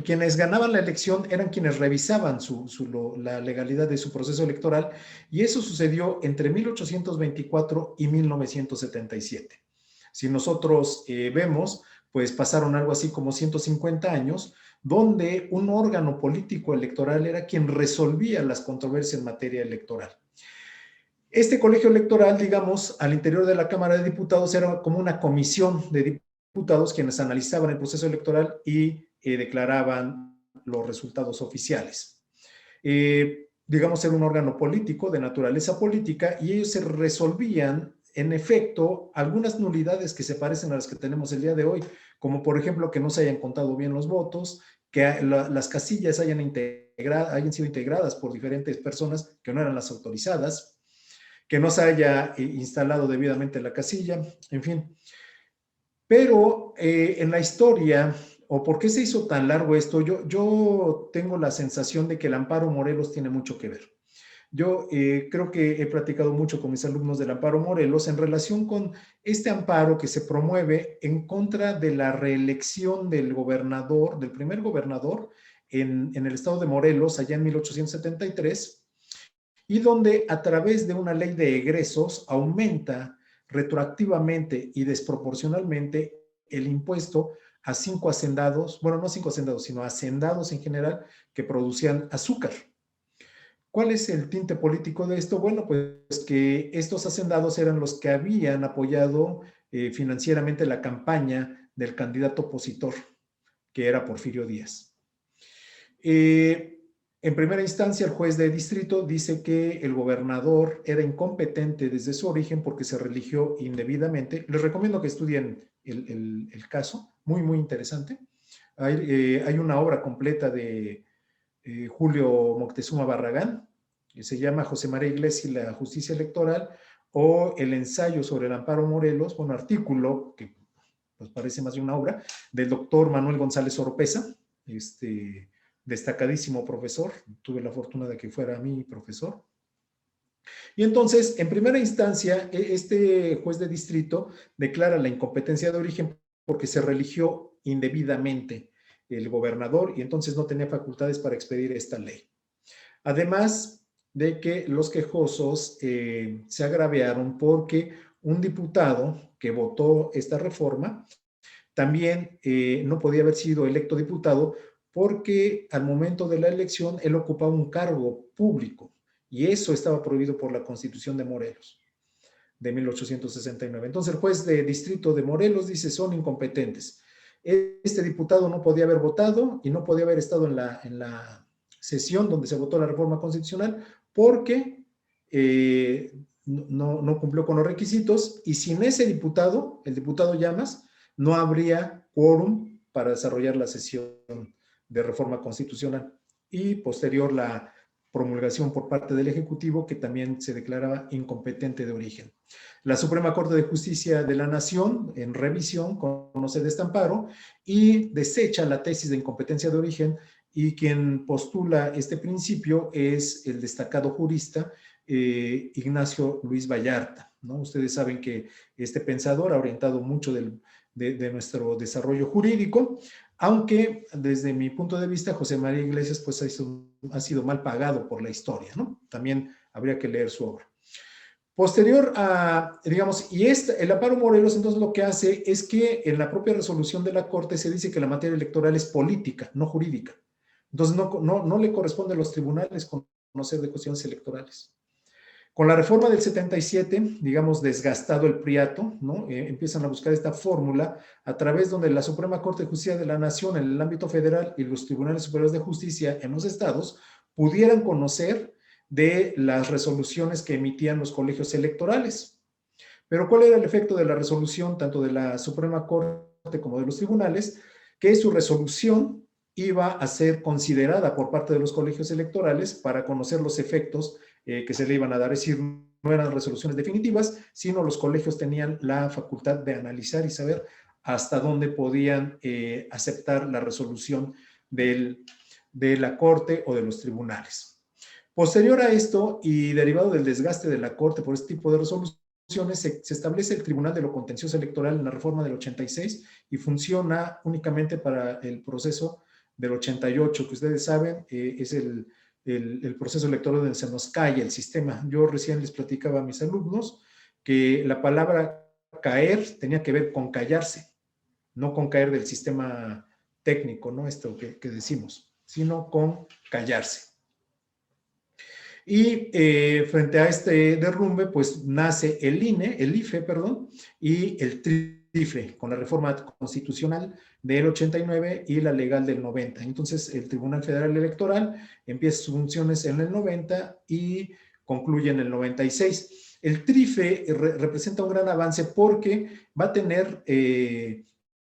quienes ganaban la elección eran quienes revisaban la legalidad de su proceso electoral, y eso sucedió entre 1824 y 1977. Si nosotros vemos, pues pasaron algo así como 150 años, donde un órgano político electoral era quien resolvía las controversias en materia electoral. Este colegio electoral, digamos, al interior de la Cámara de Diputados era como una comisión de diputados quienes analizaban el proceso electoral y declaraban los resultados oficiales. Digamos, era un órgano político de naturaleza política, y ellos se resolvían, en efecto, algunas nulidades que se parecen a las que tenemos el día de hoy, como por ejemplo que no se hayan contado bien los votos, que las casillas hayan sido integradas por diferentes personas que no eran las autorizadas, que no se haya instalado debidamente la casilla, en fin. Pero en la historia, o por qué se hizo tan largo esto, yo tengo la sensación de que el amparo Morelos tiene mucho que ver. Yo creo que he platicado mucho con mis alumnos del amparo Morelos en relación con este amparo que se promueve en contra de la reelección del gobernador, del primer gobernador en el estado de Morelos, allá en 1873, y donde a través de una ley de egresos aumenta retroactivamente y desproporcionalmente el impuesto a 5 hacendados, bueno, no 5 hacendados, sino hacendados en general que producían azúcar. ¿Cuál es el tinte político de esto? Bueno, pues que estos hacendados eran los que habían apoyado financieramente la campaña del candidato opositor, que era Porfirio Díaz. En primera instancia, el juez de distrito dice que el gobernador era incompetente desde su origen porque se religió indebidamente. Les recomiendo que estudien el caso, muy, muy interesante. Hay una obra completa de Julio Moctezuma Barragán, que se llama José María Iglesias y la justicia electoral, o el ensayo sobre el amparo Morelos, un artículo que pues parece más de una obra, del doctor Manuel González Oropesa, destacadísimo profesor, tuve la fortuna de que fuera mi profesor. Y entonces, en primera instancia, este juez de distrito declara la incompetencia de origen porque se religió indebidamente el gobernador y entonces no tenía facultades para expedir esta ley. Además de que los quejosos se agraviaron porque un diputado que votó esta reforma también no podía haber sido electo diputado porque al momento de la elección él ocupaba un cargo público y eso estaba prohibido por la Constitución de Morelos de 1869. Entonces el juez de distrito de Morelos dice son incompetentes. Este diputado no podía haber votado y no podía haber estado en la sesión donde se votó la reforma constitucional porque no cumplió con los requisitos, y sin ese diputado, el diputado Llamas, no habría quórum para desarrollar la sesión de reforma constitucional, y posterior la promulgación por parte del Ejecutivo, que también se declaraba incompetente de origen. La Suprema Corte de Justicia de la Nación, en revisión, conoce de este amparo y desecha la tesis de incompetencia de origen, y quien postula este principio es el destacado jurista Ignacio Luis Vallarta, ¿no? Ustedes saben que este pensador ha orientado mucho de nuestro desarrollo jurídico, aunque desde mi punto de vista José María Iglesias pues ha sido mal pagado por la historia, ¿no? También habría que leer su obra. Posterior a, digamos, y el amparo Morelos entonces lo que hace es que en la propia resolución de la Corte se dice que la materia electoral es política, no jurídica. Entonces no le corresponde a los tribunales conocer de cuestiones electorales. Con la reforma del 77, digamos, desgastado el priato, ¿no? Empiezan a buscar esta fórmula a través donde la Suprema Corte de Justicia de la Nación en el ámbito federal y los tribunales superiores de justicia en los estados pudieran conocer de las resoluciones que emitían los colegios electorales. Pero ¿cuál era el efecto de la resolución tanto de la Suprema Corte como de los tribunales? Que su resolución iba a ser considerada por parte de los colegios electorales para conocer los efectos que se le iban a dar. Es decir, no eran resoluciones definitivas, sino los colegios tenían la facultad de analizar y saber hasta dónde podían aceptar la resolución de la Corte o de los tribunales. Posterior a esto, y derivado del desgaste de la Corte por este tipo de resoluciones, se establece el Tribunal de lo Contencioso Electoral en la reforma del 86 y funciona únicamente para el proceso del 88, que ustedes saben, es el proceso electoral donde se nos cae el sistema. Yo recién les platicaba a mis alumnos que la palabra caer tenía que ver con callarse, no con caer del sistema técnico, ¿no? Esto que decimos, sino con callarse. Y frente a este derrumbe, pues nace el INE, el IFE, perdón, y el TRIFE, con la reforma constitucional del 89 y la legal del 90. Entonces, el Tribunal Federal Electoral empieza sus funciones en el 90 y concluye en el 96. El TRIFE representa un gran avance porque va a tener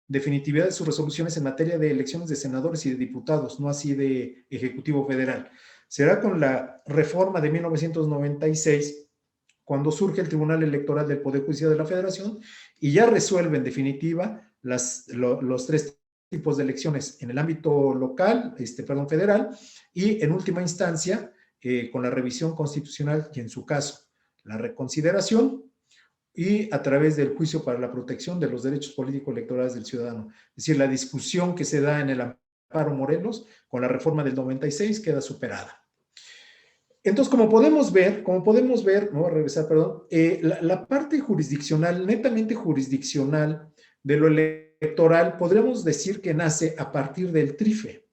definitividad de sus resoluciones en materia de elecciones de senadores y de diputados, no así de Ejecutivo Federal. Será con la reforma de 1996 cuando surge el Tribunal Electoral del Poder Judicial de la Federación y ya resuelve en definitiva los tres tipos de elecciones en el ámbito local, federal, y en última instancia, con la revisión constitucional y en su caso, la reconsideración, y a través del juicio para la protección de los derechos político-electorales del ciudadano. Es decir, la discusión que se da en el amparo Morelos con la reforma del 96 queda superada. Entonces, como podemos ver, no voy a regresar, perdón, la parte jurisdiccional, netamente jurisdiccional de lo electoral, podríamos decir que nace a partir del TRIFE.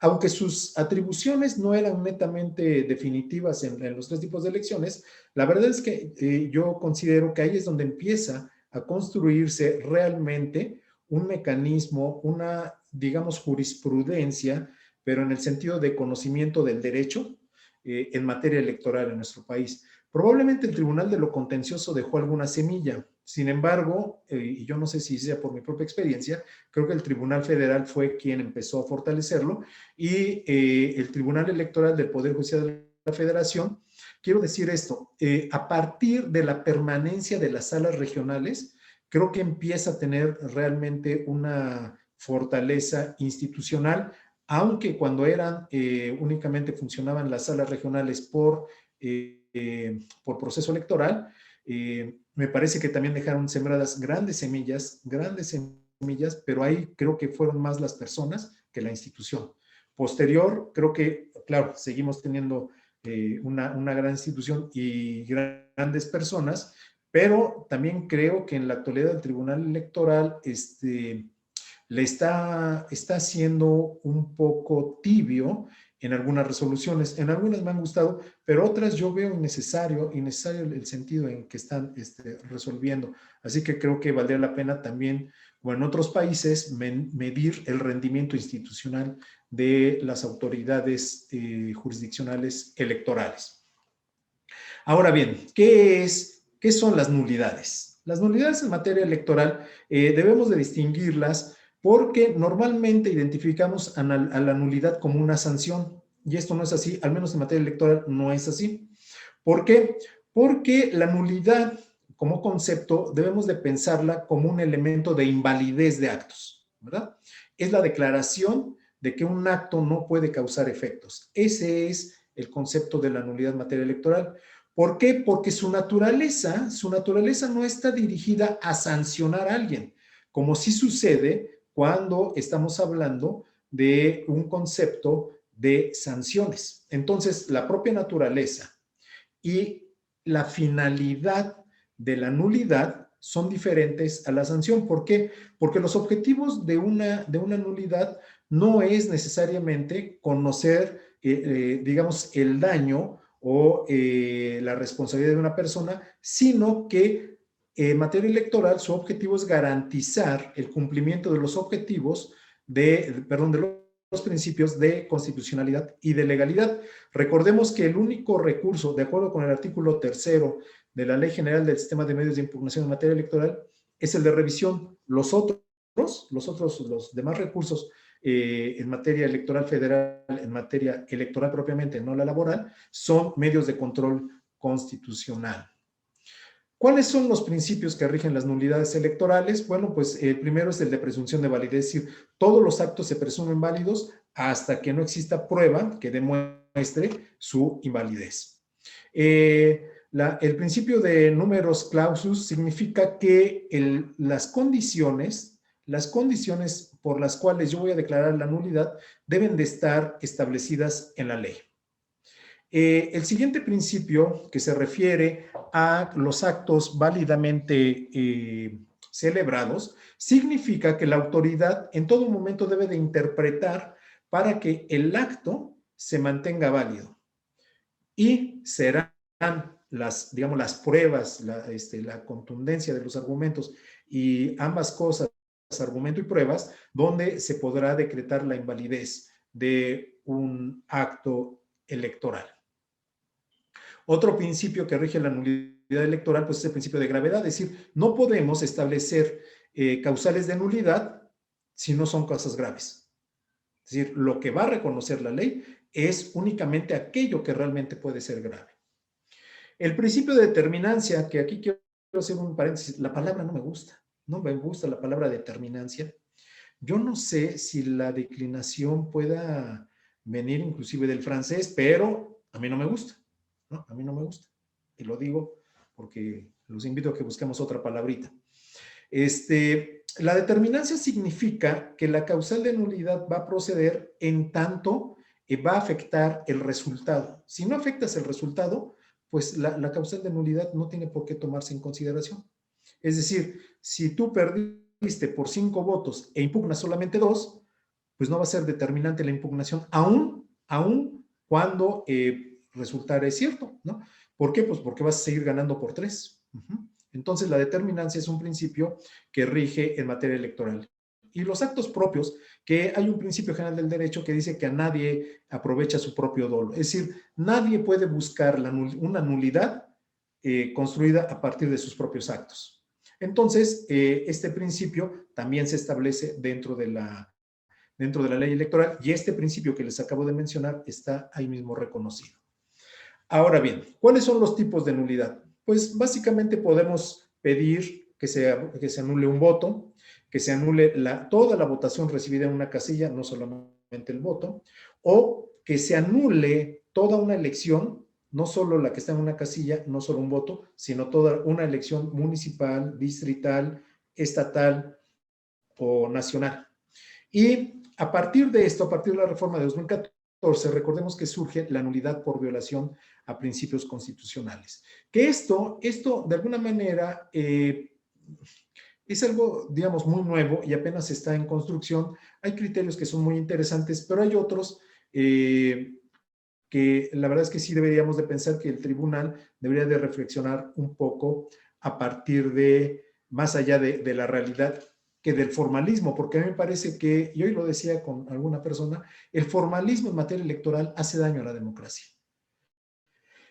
Aunque sus atribuciones no eran netamente definitivas en los tres tipos de elecciones, la verdad es que yo considero que ahí es donde empieza a construirse realmente un mecanismo, una, digamos, jurisprudencia, pero en el sentido de conocimiento del derecho en materia electoral en nuestro país. Probablemente el Tribunal de lo Contencioso dejó alguna semilla. Sin embargo, y yo no sé si sea por mi propia experiencia, creo que el Tribunal Federal fue quien empezó a fortalecerlo y el Tribunal Electoral del Poder Judicial de la Federación, quiero decir esto, a partir de la permanencia de las salas regionales, creo que empieza a tener realmente una fortaleza institucional, aunque cuando únicamente funcionaban las salas regionales por proceso electoral, me parece que también dejaron sembradas grandes semillas, pero ahí creo que fueron más las personas que la institución. Posterior, creo que, claro, seguimos teniendo una gran institución y grandes personas, pero también creo que en la actualidad el Tribunal Electoral le está siendo un poco tibio en algunas resoluciones. En algunas me han gustado, pero otras yo veo innecesario el sentido en que están resolviendo. Así que creo que valdría la pena también, o en otros países, medir el rendimiento institucional de las autoridades jurisdiccionales electorales. Ahora bien, ¿qué son las nulidades? Las nulidades en materia electoral debemos de distinguirlas porque normalmente identificamos a la nulidad como una sanción, y esto no es así, al menos en materia electoral no es así. ¿Por qué? Porque la nulidad como concepto debemos de pensarla como un elemento de invalidez de actos, ¿verdad? Es la declaración de que un acto no puede causar efectos. Ese es el concepto de la nulidad en materia electoral. ¿Por qué? Porque su naturaleza no está dirigida a sancionar a alguien, como sí sucede cuando estamos hablando de un concepto de sanciones. Entonces, la propia naturaleza y la finalidad de la nulidad son diferentes a la sanción. ¿Por qué? Porque los objetivos de una nulidad no es necesariamente conocer, digamos, el daño o la responsabilidad de una persona, sino que en materia electoral su objetivo es garantizar el cumplimiento de los objetivos de los principios de constitucionalidad y de legalidad. Recordemos que el único recurso, de acuerdo con el artículo 3º de la Ley General del Sistema de Medios de Impugnación en materia electoral, es el de revisión. Los demás recursos en materia electoral federal, en materia electoral propiamente, no la laboral, son medios de control constitucional. ¿Cuáles son los principios que rigen las nulidades electorales? Bueno, pues el primero es el de presunción de validez, es decir, todos los actos se presumen válidos hasta que no exista prueba que demuestre su invalidez. El principio de numerus clausus significa que las condiciones las condiciones por las cuales yo voy a declarar la nulidad deben de estar establecidas en la ley. El siguiente principio, que se refiere a los actos válidamente celebrados, significa que la autoridad en todo momento debe de interpretar para que el acto se mantenga válido. Y serán digamos, las pruebas, la contundencia de los argumentos y ambas cosas, argumento y pruebas, donde se podrá decretar la invalidez de un acto electoral. Otro principio que rige la nulidad electoral, pues es el principio de gravedad, es decir, no podemos establecer causales de nulidad si no son causas graves. Es decir, lo que va a reconocer la ley es únicamente aquello que realmente puede ser grave. El principio de determinancia, que aquí quiero hacer un paréntesis, la palabra no me gusta la palabra determinancia. Yo no sé si la declinación pueda venir inclusive del francés, pero a mí no me gusta, ¿no? A mí no me gusta. Y lo digo porque los invito a que busquemos otra palabrita. La determinancia significa que la causal de nulidad va a proceder en tanto va a afectar el resultado. Si no afectas el resultado, pues la causal de nulidad no tiene por qué tomarse en consideración. Es decir, si tú perdiste por 5 votos e impugnas solamente 2, pues no va a ser determinante la impugnación, aún cuando resultare cierto, ¿no? ¿Por qué? Pues porque vas a seguir ganando por 3. Entonces, la determinancia es un principio que rige en materia electoral. Y los actos propios, que hay un principio general del derecho que dice que a nadie aprovecha su propio dolo. Es decir, nadie puede buscar una nulidad construida a partir de sus propios actos. Entonces, este principio también se establece dentro de la ley electoral y este principio que les acabo de mencionar está ahí mismo reconocido. Ahora bien, ¿cuáles son los tipos de nulidad? Pues básicamente podemos pedir que se anule un voto, que se anule toda la votación recibida en una casilla, no solamente el voto, o que se anule toda una elección, no solo la que está en una casilla, no solo un voto, sino toda una elección municipal, distrital, estatal o nacional. Y a partir de esto, a partir de la reforma de 2014, recordemos que surge la nulidad por violación a principios constitucionales. Que esto de alguna manera es algo, digamos, muy nuevo y apenas está en construcción. Hay criterios que son muy interesantes, pero hay otros que la verdad es que sí deberíamos de pensar que el tribunal debería de reflexionar un poco a partir de, más allá de la realidad que del formalismo, porque a mí me parece que, y hoy lo decía con alguna persona, el formalismo en materia electoral hace daño a la democracia.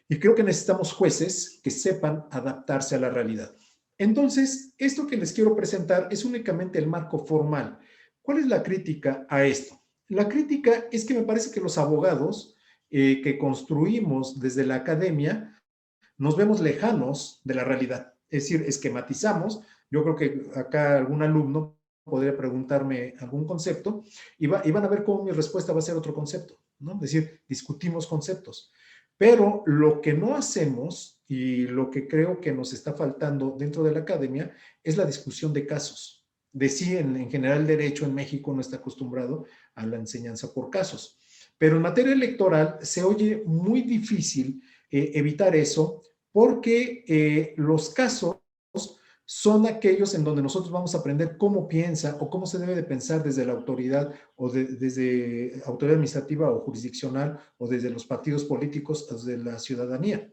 Y creo que necesitamos jueces que sepan adaptarse a la realidad. Entonces, esto que les quiero presentar es únicamente el marco formal. ¿Cuál es la crítica a esto? La crítica es que me parece que los abogados que construimos desde la academia nos vemos lejanos de la realidad. Es decir, esquematizamos. Yo creo que acá algún alumno podría preguntarme algún concepto y van a ver cómo mi respuesta va a ser otro concepto, ¿no? Es decir, discutimos conceptos. Pero lo que no hacemos y lo que creo que nos está faltando dentro de la academia es la discusión de casos. De sí, en general, el derecho en México no está acostumbrado a la enseñanza por casos. Pero en materia electoral se oye muy difícil evitar eso porque los casos son aquellos en donde nosotros vamos a aprender cómo piensa o cómo se debe de pensar desde la autoridad o desde autoridad administrativa o jurisdiccional o desde los partidos políticos o desde la ciudadanía.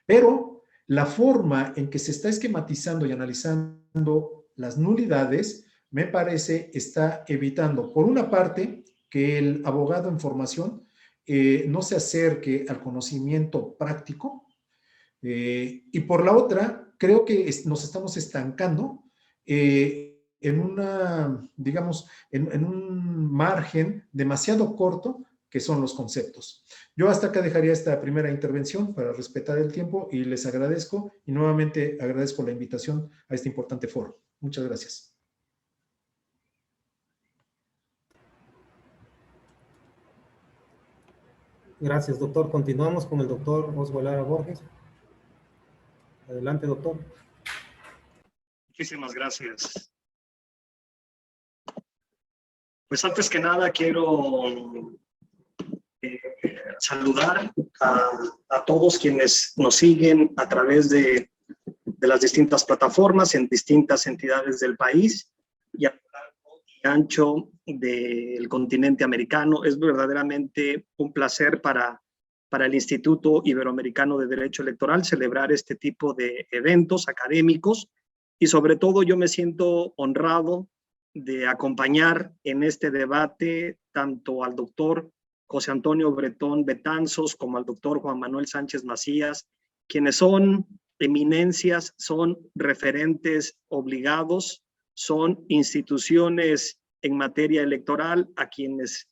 Pero la forma en que se está esquematizando y analizando las nulidades, me parece, está evitando, por una parte, que el abogado en formación no se acerque al conocimiento práctico, y por la otra, creo que nos estamos estancando en una, digamos, en un margen demasiado corto que son los conceptos. Yo hasta acá dejaría esta primera intervención para respetar el tiempo y les agradezco y nuevamente agradezco la invitación a este importante foro. Muchas gracias. Gracias, doctor. Continuamos con el doctor Oswald Lara Borges. Adelante, doctor. Muchísimas gracias. Pues antes que nada quiero saludar a todos quienes nos siguen a través de las distintas plataformas en distintas entidades del país y a lo largo y ancho del continente americano. Es verdaderamente un placer para el Instituto Iberoamericano de Derecho Electoral celebrar este tipo de eventos académicos y sobre todo yo me siento honrado de acompañar en este debate tanto al doctor José Antonio Bretón Betanzos como al doctor Juan Manuel Sánchez Macías, quienes son eminencias, son referentes obligados, son instituciones en materia electoral a quienes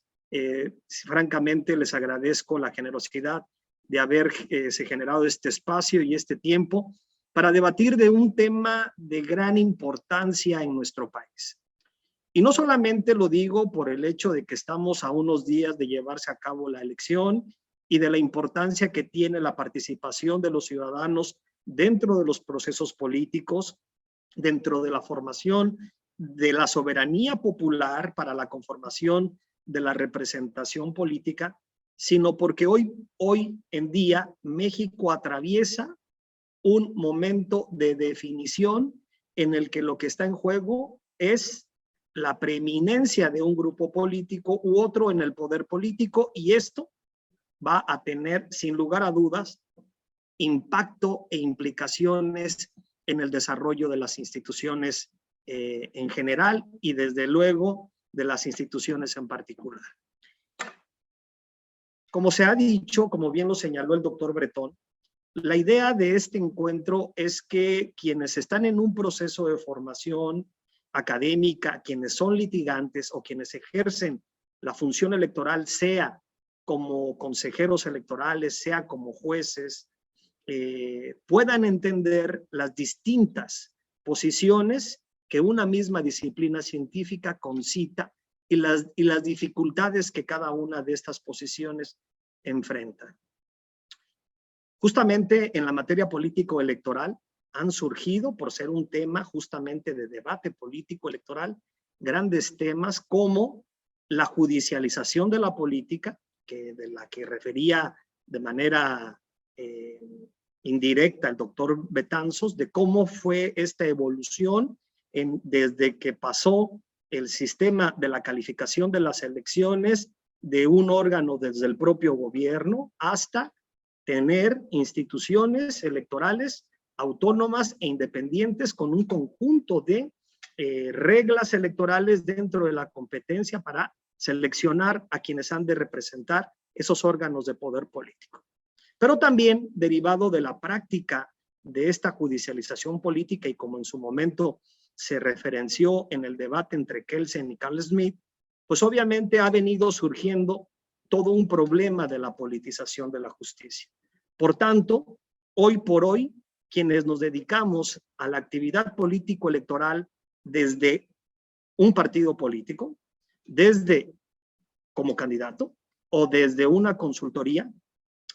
francamente les agradezco la generosidad de haberse generado este espacio y este tiempo para debatir de un tema de gran importancia en nuestro país. Y no solamente lo digo por el hecho de que estamos a unos días de llevarse a cabo la elección y de la importancia que tiene la participación de los ciudadanos dentro de los procesos políticos, dentro de la formación de la soberanía popular para la conformación de la representación política, sino porque hoy en día México atraviesa un momento de definición en el que lo que está en juego es la preeminencia de un grupo político u otro en el poder político, y esto va a tener, sin lugar a dudas, impacto e implicaciones en el desarrollo de las instituciones en general y desde luego de las instituciones en particular. Como se ha dicho, como bien lo señaló el doctor Bretón, la idea de este encuentro es que quienes están en un proceso de formación académica, quienes son litigantes o quienes ejercen la función electoral, sea como consejeros electorales, sea como jueces, puedan entender las distintas posiciones que una misma disciplina científica concita y las dificultades que cada una de estas posiciones enfrenta. Justamente en la materia político-electoral han surgido, por ser un tema justamente de debate político-electoral, grandes temas como la judicialización de la política, de la que refería de manera indirecta el doctor Betanzos, de cómo fue esta evolución desde que pasó el sistema de la calificación de las elecciones de un órgano desde el propio gobierno hasta tener instituciones electorales autónomas e independientes con un conjunto de reglas electorales dentro de la competencia para seleccionar a quienes han de representar esos órganos de poder político. Pero también derivado de la práctica de esta judicialización política y como en su momento se referenció en el debate entre Kelsen y Carl Smith, pues obviamente ha venido surgiendo todo un problema de la politización de la justicia. Por tanto, hoy por hoy, quienes nos dedicamos a la actividad político-electoral desde un partido político, desde como candidato o desde una consultoría,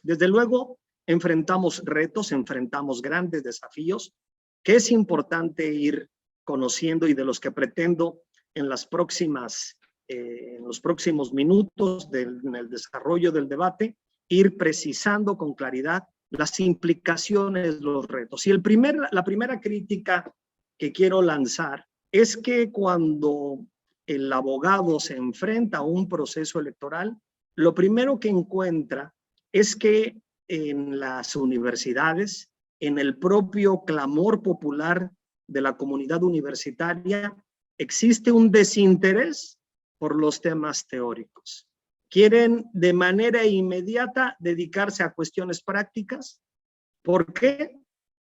desde luego enfrentamos retos, enfrentamos grandes desafíos que es importante ir conociendo y de los que pretendo en los próximos minutos en el desarrollo del debate ir precisando con claridad las implicaciones, los retos. Y la primera crítica que quiero lanzar es que cuando el abogado se enfrenta a un proceso electoral, lo primero que encuentra es que en las universidades, en el propio clamor popular de la comunidad universitaria, existe un desinterés por los temas teóricos. Quieren de manera inmediata dedicarse a cuestiones prácticas. ¿Por qué?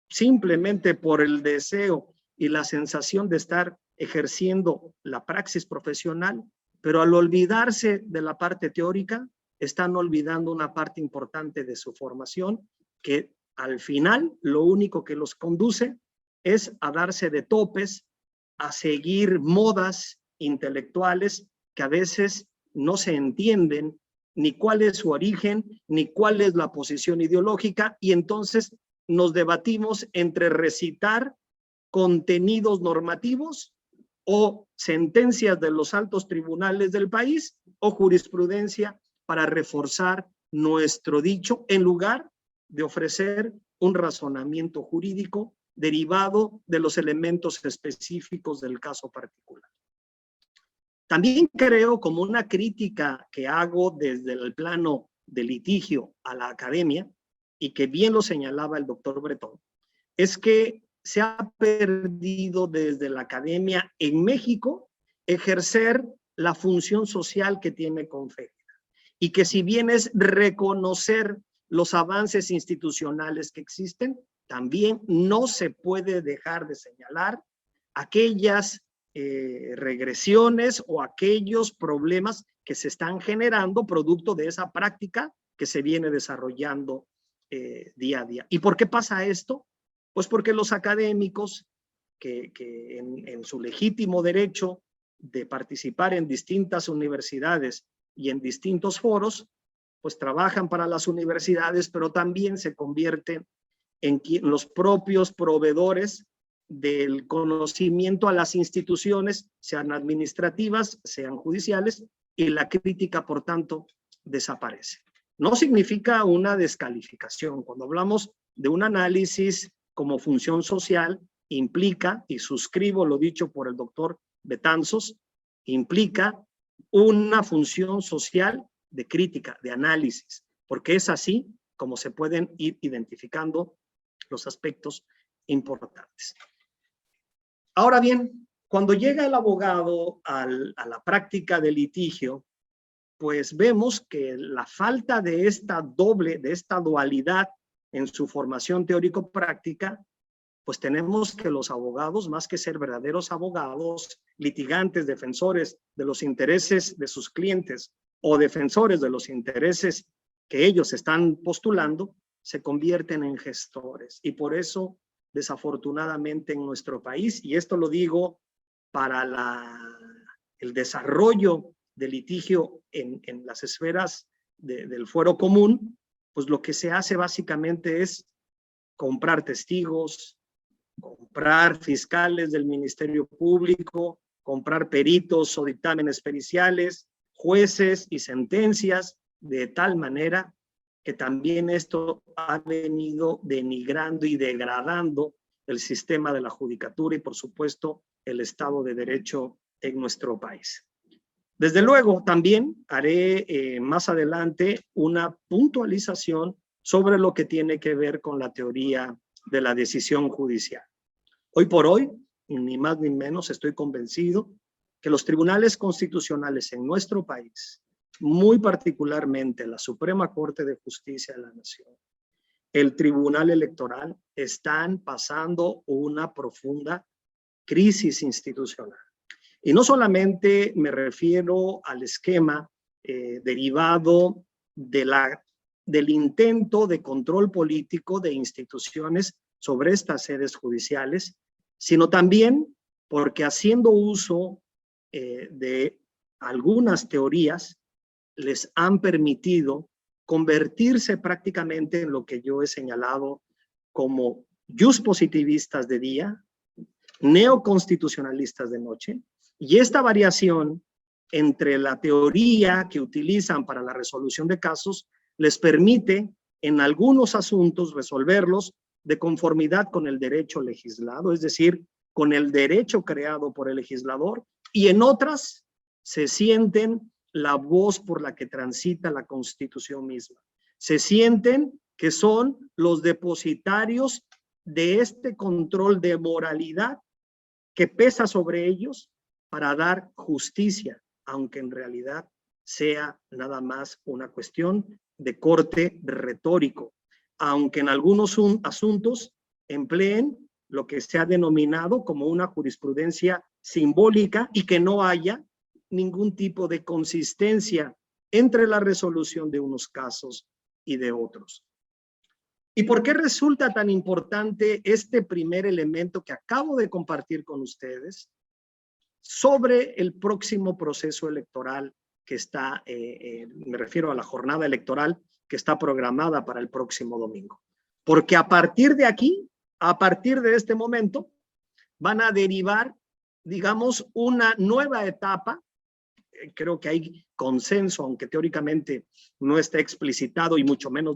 Simplemente por el deseo y la sensación de estar ejerciendo la praxis profesional, pero al olvidarse de la parte teórica, están olvidando una parte importante de su formación, que al final lo único que los conduce es a darse de topes, a seguir modas intelectuales que a veces no se entienden ni cuál es su origen, ni cuál es la posición ideológica, y entonces nos debatimos entre recitar contenidos normativos o sentencias de los altos tribunales del país o jurisprudencia para reforzar nuestro dicho en lugar de ofrecer un razonamiento jurídico derivado de los elementos específicos del caso particular. También creo, como una crítica que hago desde el plano de litigio a la academia, y que bien lo señalaba el doctor Bretón, es que se ha perdido desde la academia en México ejercer la función social que tiene Confédera, y que si bien es reconocer los avances institucionales que existen, también no se puede dejar de señalar aquellas regresiones o aquellos problemas que se están generando producto de esa práctica que se viene desarrollando día a día. ¿Y por qué pasa esto? Pues porque los académicos que en su legítimo derecho de participar en distintas universidades y en distintos foros, pues trabajan para las universidades, pero también se convierten en los propios proveedores del conocimiento a las instituciones, sean administrativas, sean judiciales, y la crítica, por tanto, desaparece. No significa una descalificación. Cuando hablamos de un análisis como función social, implica, y suscribo lo dicho por el doctor Betanzos, implica una función social de crítica, de análisis, porque es así como se pueden ir identificando los aspectos importantes. Ahora bien, cuando llega el abogado a la práctica de litigio, pues vemos que la falta de esta dualidad en su formación teórico-práctica, pues tenemos que los abogados, más que ser verdaderos abogados, litigantes, defensores de los intereses de sus clientes o defensores de los intereses que ellos están postulando, se convierten en gestores. Y por eso, desafortunadamente en nuestro país, y esto lo digo para el desarrollo del litigio en las esferas del fuero común, pues lo que se hace básicamente es comprar testigos, comprar fiscales del Ministerio Público, comprar peritos o dictámenes periciales, jueces y sentencias, de tal manera que también esto ha venido denigrando y degradando el sistema de la judicatura y, por supuesto, el Estado de Derecho en nuestro país. Desde luego, también haré más adelante una puntualización sobre lo que tiene que ver con la teoría de la decisión judicial. Hoy por hoy, ni más ni menos, estoy convencido que los tribunales constitucionales en nuestro país, muy particularmente la Suprema Corte de Justicia de la Nación, el Tribunal Electoral, están pasando una profunda crisis institucional. Y no solamente me refiero al esquema derivado del intento de control político de instituciones sobre estas sedes judiciales, sino también porque haciendo uso de algunas teorías les han permitido convertirse prácticamente en lo que yo he señalado como juspositivistas de día, neoconstitucionalistas de noche, y esta variación entre la teoría que utilizan para la resolución de casos les permite en algunos asuntos resolverlos de conformidad con el derecho legislado, es decir, con el derecho creado por el legislador, y en otras se sienten la voz por la que transita la Constitución misma. Se sienten que son los depositarios de este control de moralidad que pesa sobre ellos para dar justicia, aunque en realidad sea nada más una cuestión de corte retórico, aunque en algunos asuntos empleen lo que se ha denominado como una jurisprudencia simbólica y que no haya ningún tipo de consistencia entre la resolución de unos casos y de otros. ¿Y por qué resulta tan importante este primer elemento que acabo de compartir con ustedes sobre el próximo proceso electoral que está, me refiero a la jornada electoral que está programada para el próximo domingo? Porque a partir de aquí, a partir de este momento, van a derivar digamos, una nueva etapa. Creo que hay consenso, aunque teóricamente no está explicitado y mucho menos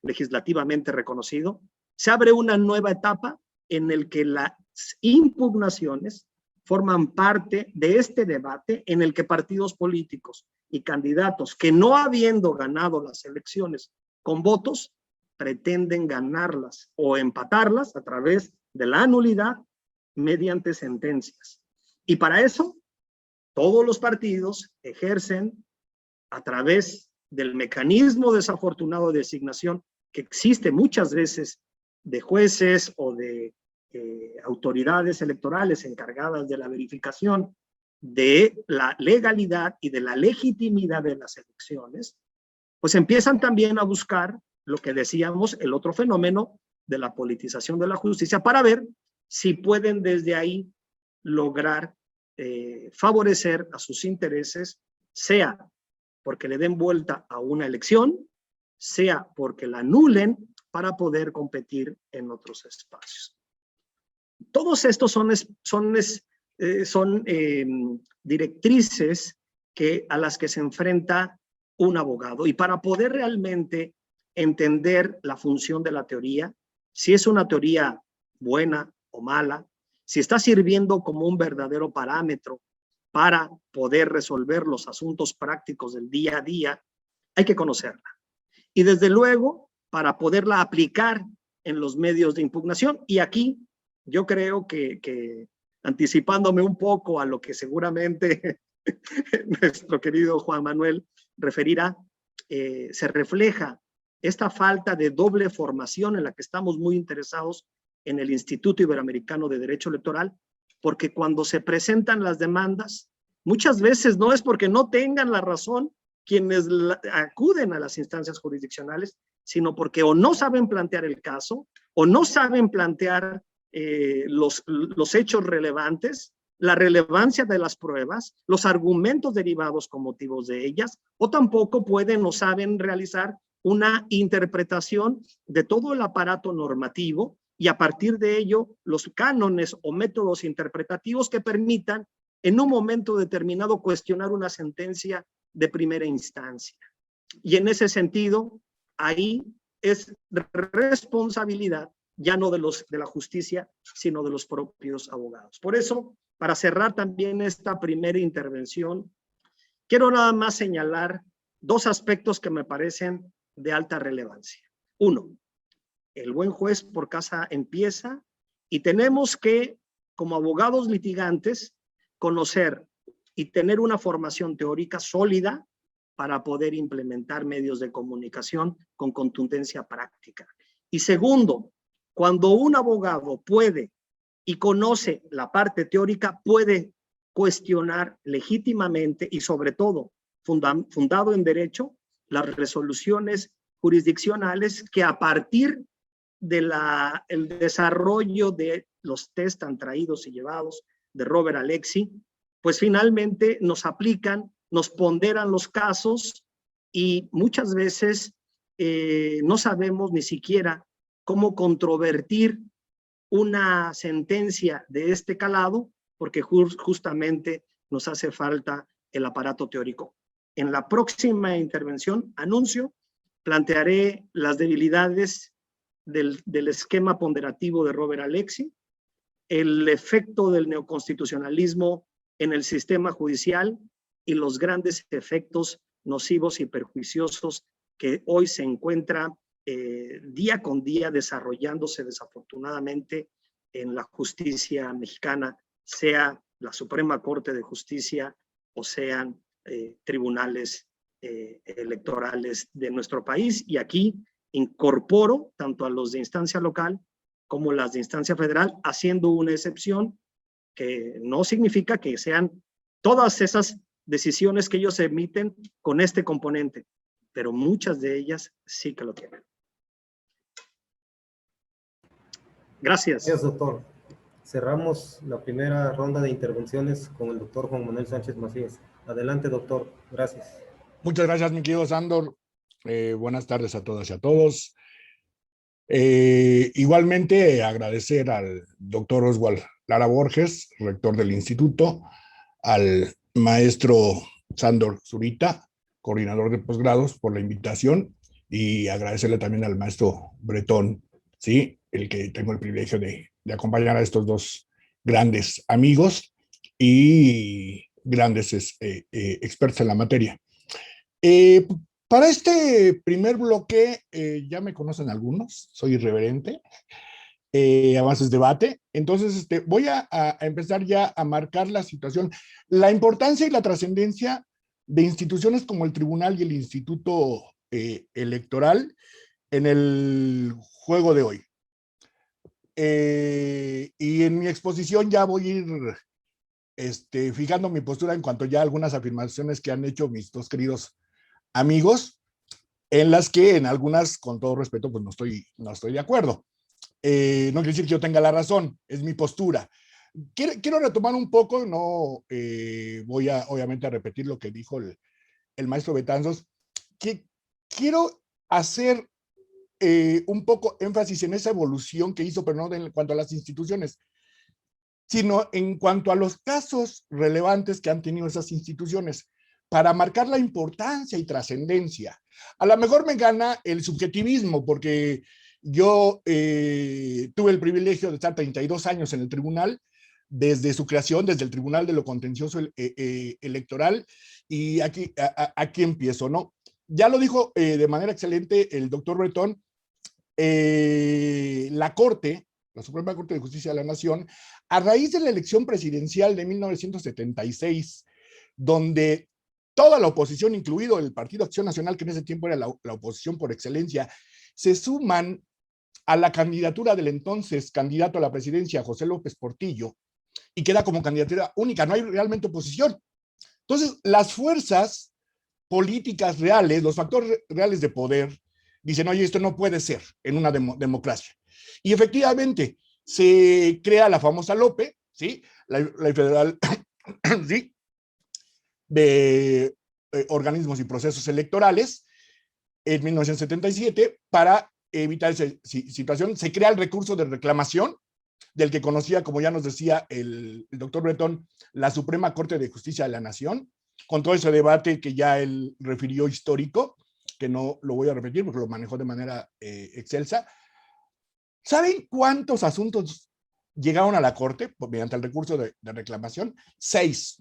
legislativamente reconocido. Se abre una nueva etapa en el que las impugnaciones forman parte de este debate en el que partidos políticos y candidatos que no habiendo ganado las elecciones con votos, pretenden ganarlas o empatarlas a través de la nulidad mediante sentencias. Y para eso, todos los partidos ejercen a través del mecanismo desafortunado de designación que existe muchas veces de jueces o de autoridades electorales encargadas de la verificación de la legalidad y de la legitimidad de las elecciones, pues empiezan también a buscar lo que decíamos, el otro fenómeno de la politización de la justicia, para ver si pueden desde ahí lograr favorecer a sus intereses, sea porque le den vuelta a una elección, sea porque la anulen para poder competir en otros espacios. Todos estos son directrices a las que se enfrenta un abogado. Y para poder realmente entender la función de la teoría, si es una teoría buena o mala, si está sirviendo como un verdadero parámetro para poder resolver los asuntos prácticos del día a día, hay que conocerla. Y desde luego, para poderla aplicar en los medios de impugnación. Y aquí yo creo que anticipándome un poco a lo que seguramente nuestro querido Juan Manuel referirá, se refleja esta falta de doble formación en la que estamos muy interesados en el Instituto Iberoamericano de Derecho Electoral, porque cuando se presentan las demandas, muchas veces no es porque no tengan la razón quienes acuden a las instancias jurisdiccionales, sino porque o no saben plantear el caso, o no saben plantear los hechos relevantes, la relevancia de las pruebas, los argumentos derivados con motivos de ellas, o tampoco pueden o saben realizar una interpretación de todo el aparato normativo y a partir de ello los cánones o métodos interpretativos que permitan en un momento determinado cuestionar una sentencia de primera instancia. Y en ese sentido, ahí es responsabilidad ya no de la justicia, sino de los propios abogados. Por eso, para cerrar también esta primera intervención, quiero nada más señalar dos aspectos que me parecen de alta relevancia. Uno, el buen juez por casa empieza y tenemos que, como abogados litigantes, conocer y tener una formación teórica sólida para poder implementar medios de comunicación con contundencia práctica. Y segundo, cuando un abogado puede y conoce la parte teórica, puede cuestionar legítimamente y sobre todo fundado en derecho las resoluciones jurisdiccionales que a partir del desarrollo de los test tan traídos y llevados de Robert Alexy, pues finalmente nos aplican, nos ponderan los casos y muchas veces no sabemos ni siquiera cómo controvertir una sentencia de este calado, porque justamente nos hace falta el aparato teórico. En la próxima intervención, anuncio, plantearé las debilidades del esquema ponderativo de Robert Alexy, el efecto del neoconstitucionalismo en el sistema judicial y los grandes efectos nocivos y perjuiciosos que hoy se encuentra día con día desarrollándose desafortunadamente en la justicia mexicana, sea la Suprema Corte de Justicia o sean tribunales electorales de nuestro país. Y aquí incorporo tanto a los de instancia local como las de instancia federal, haciendo una excepción que no significa que sean todas esas decisiones que ellos emiten con este componente, pero muchas de ellas sí que lo tienen. Gracias. Gracias, doctor. Cerramos la primera ronda de intervenciones con el doctor Juan Manuel Sánchez Macías. Adelante, doctor. Gracias. Muchas gracias, mi querido Sándor. Buenas tardes a todas y a todos. Igualmente, agradecer al doctor Oswald Lara Borges, rector del instituto, al maestro Sándor Zurita, coordinador de posgrados, por la invitación, y agradecerle también al maestro Bretón, ¿sí? El que tengo el privilegio de acompañar a estos dos grandes amigos y grandes expertos en la materia. Para este primer bloque, ya me conocen algunos, soy irreverente, además es debate, entonces voy a empezar ya a marcar la situación, la importancia y la trascendencia de instituciones como el Tribunal y el Instituto Electoral en el juego de hoy. Y en mi exposición ya voy a ir fijando mi postura en cuanto ya a algunas afirmaciones que han hecho mis dos queridos amigos, en las que en algunas, con todo respeto, pues no estoy de acuerdo. No quiere decir que yo tenga la razón, es mi postura. Quiero retomar un poco, no voy obviamente a repetir lo que dijo el maestro Betanzos, que quiero hacer un poco énfasis en esa evolución que hizo, pero no en cuanto a las instituciones, sino en cuanto a los casos relevantes que han tenido esas instituciones, para marcar la importancia y trascendencia. A lo mejor me gana el subjetivismo, porque yo tuve el privilegio de estar 32 años en el tribunal, desde su creación, desde el Tribunal de lo Contencioso Electoral, y aquí empiezo, ¿no? Ya lo dijo de manera excelente el doctor Bretón, la Corte, la Suprema Corte de Justicia de la Nación, a raíz de la elección presidencial de 1976, donde toda la oposición, incluido el Partido Acción Nacional, que en ese tiempo era la oposición por excelencia, se suman a la candidatura del entonces candidato a la presidencia, José López Portillo, y queda como candidatura única, no hay realmente oposición. Entonces, las fuerzas políticas reales, los factores reales de poder, dicen, oye, esto no puede ser en una democracia. Y efectivamente, se crea la famosa LOPE, ¿sí? La federal, ¿sí? De organismos y procesos electorales en 1977 para evitar esa situación. Se crea el recurso de reclamación, del que conocía, como ya nos decía el doctor Bretón, la Suprema Corte de Justicia de la Nación, con todo ese debate que ya él refirió histórico, que no lo voy a repetir porque lo manejó de manera excelsa. ¿Saben cuántos asuntos llegaron a la Corte mediante el recurso de reclamación? 6.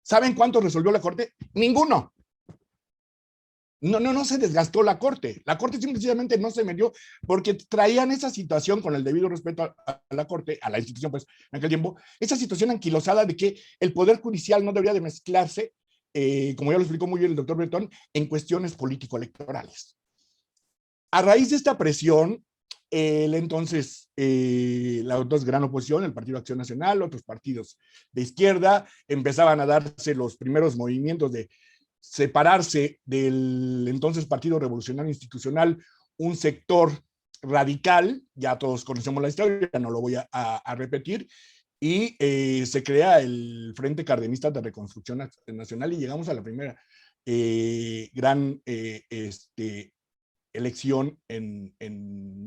¿Saben cuántos resolvió la Corte? Ninguno. No se desgastó la Corte. La Corte simplemente no se metió porque traían esa situación, con el debido respeto a la Corte, a la institución, pues, en aquel tiempo, esa situación anquilosada de que el Poder Judicial no debería de mezclarse, como ya lo explicó muy bien el doctor Bretón, en cuestiones político-electorales. A raíz de esta presión, entonces, la otra gran oposición, el Partido Acción Nacional, otros partidos de izquierda, empezaban a darse los primeros movimientos de separarse del entonces Partido Revolucionario Institucional, un sector radical, ya todos conocemos la historia, no lo voy a repetir, y se crea el Frente Cardenista de Reconstrucción Nacional y llegamos a la primera gran elección en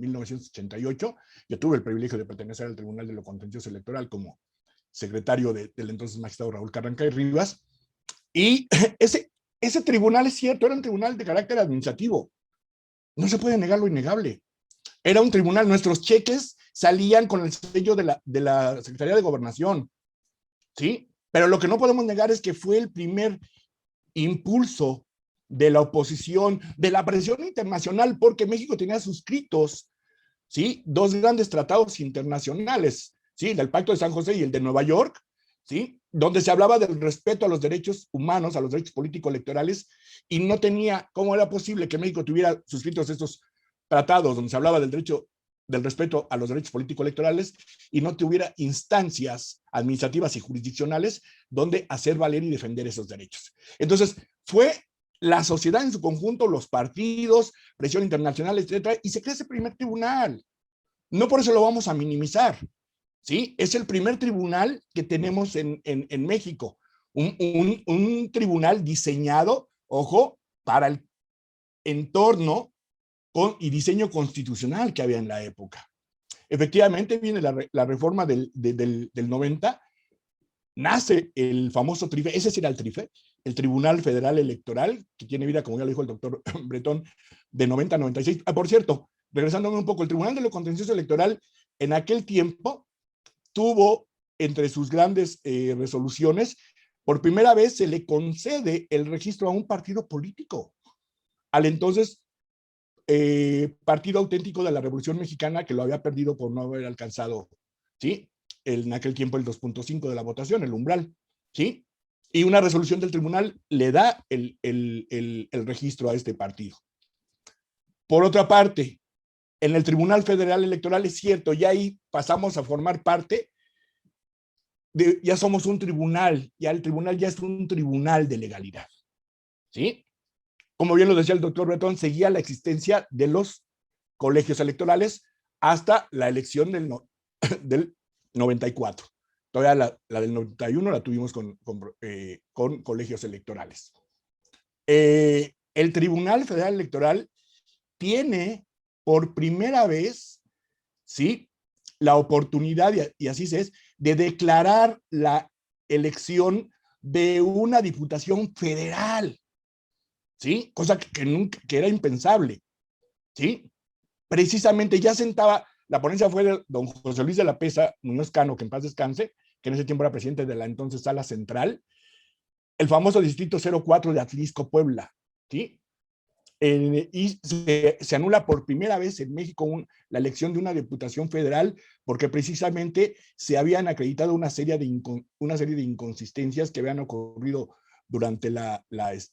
1988. Yo tuve el privilegio de pertenecer al Tribunal de lo Contencioso Electoral como secretario del entonces magistrado Raúl Carranca y Rivas, y ese tribunal, es cierto, era un tribunal de carácter administrativo. No se puede negar lo innegable. Era un tribunal, nuestros cheques salían con el sello de la Secretaría de Gobernación, ¿sí? Pero lo que no podemos negar es que fue el primer impulso de la oposición, de la presión internacional, porque México tenía suscritos, ¿sí? 2 grandes tratados internacionales, ¿sí? Del Pacto de San José y el de Nueva York, ¿sí? Donde se hablaba del respeto a los derechos humanos, a los derechos político-electorales, y no tenía cómo era posible que México tuviera suscritos estos tratados donde se hablaba del derecho, del respeto a los derechos político-electorales, y no tuviera instancias administrativas y jurisdiccionales donde hacer valer y defender esos derechos. Entonces, fue la sociedad en su conjunto, los partidos, presión internacional, etcétera, y se crea ese primer tribunal. No por eso lo vamos a minimizar, ¿sí? Es el primer tribunal que tenemos en México, un tribunal diseñado, ojo, para el entorno y diseño constitucional que había en la época. efectivamente viene la reforma del 90, nace el famoso TRIFE, ese sí era el TRIFE, el Tribunal Federal Electoral, que tiene vida, como ya lo dijo el doctor Bretón, de 90 a 96. Por cierto, regresándome un poco, el Tribunal de lo Contencioso Electoral en aquel tiempo tuvo entre sus grandes resoluciones, por primera vez se le concede el registro a un partido político, al entonces Partido Auténtico de la Revolución Mexicana, que lo había perdido por no haber alcanzado, ¿sí?, en aquel tiempo el 2.5 de la votación, el umbral, ¿sí? Y una resolución del tribunal le da el registro a este partido. Por otra parte, en el Tribunal Federal Electoral es cierto, ya ahí pasamos a formar parte, ya somos un tribunal, ya el tribunal ya es un tribunal de legalidad, ¿sí? Como bien lo decía el doctor Bretón, seguía la existencia de los colegios electorales hasta la elección del 94. Todavía la del 91 la tuvimos con colegios electorales. El Tribunal Federal Electoral tiene por primera vez, ¿sí?, la oportunidad, y así es, de declarar la elección de una diputación federal, ¿sí? Cosa que era impensable, ¿sí? Precisamente ya sentaba, la ponencia fue de don José Luis de la Pesa Muñoz Cano, que en paz descanse, que en ese tiempo era presidente de la entonces Sala Central, el famoso Distrito 04 de Atlisco, Puebla, ¿sí? Y se anula por primera vez en México la elección de una diputación federal, porque precisamente se habían acreditado una serie de inconsistencias que habían ocurrido durante la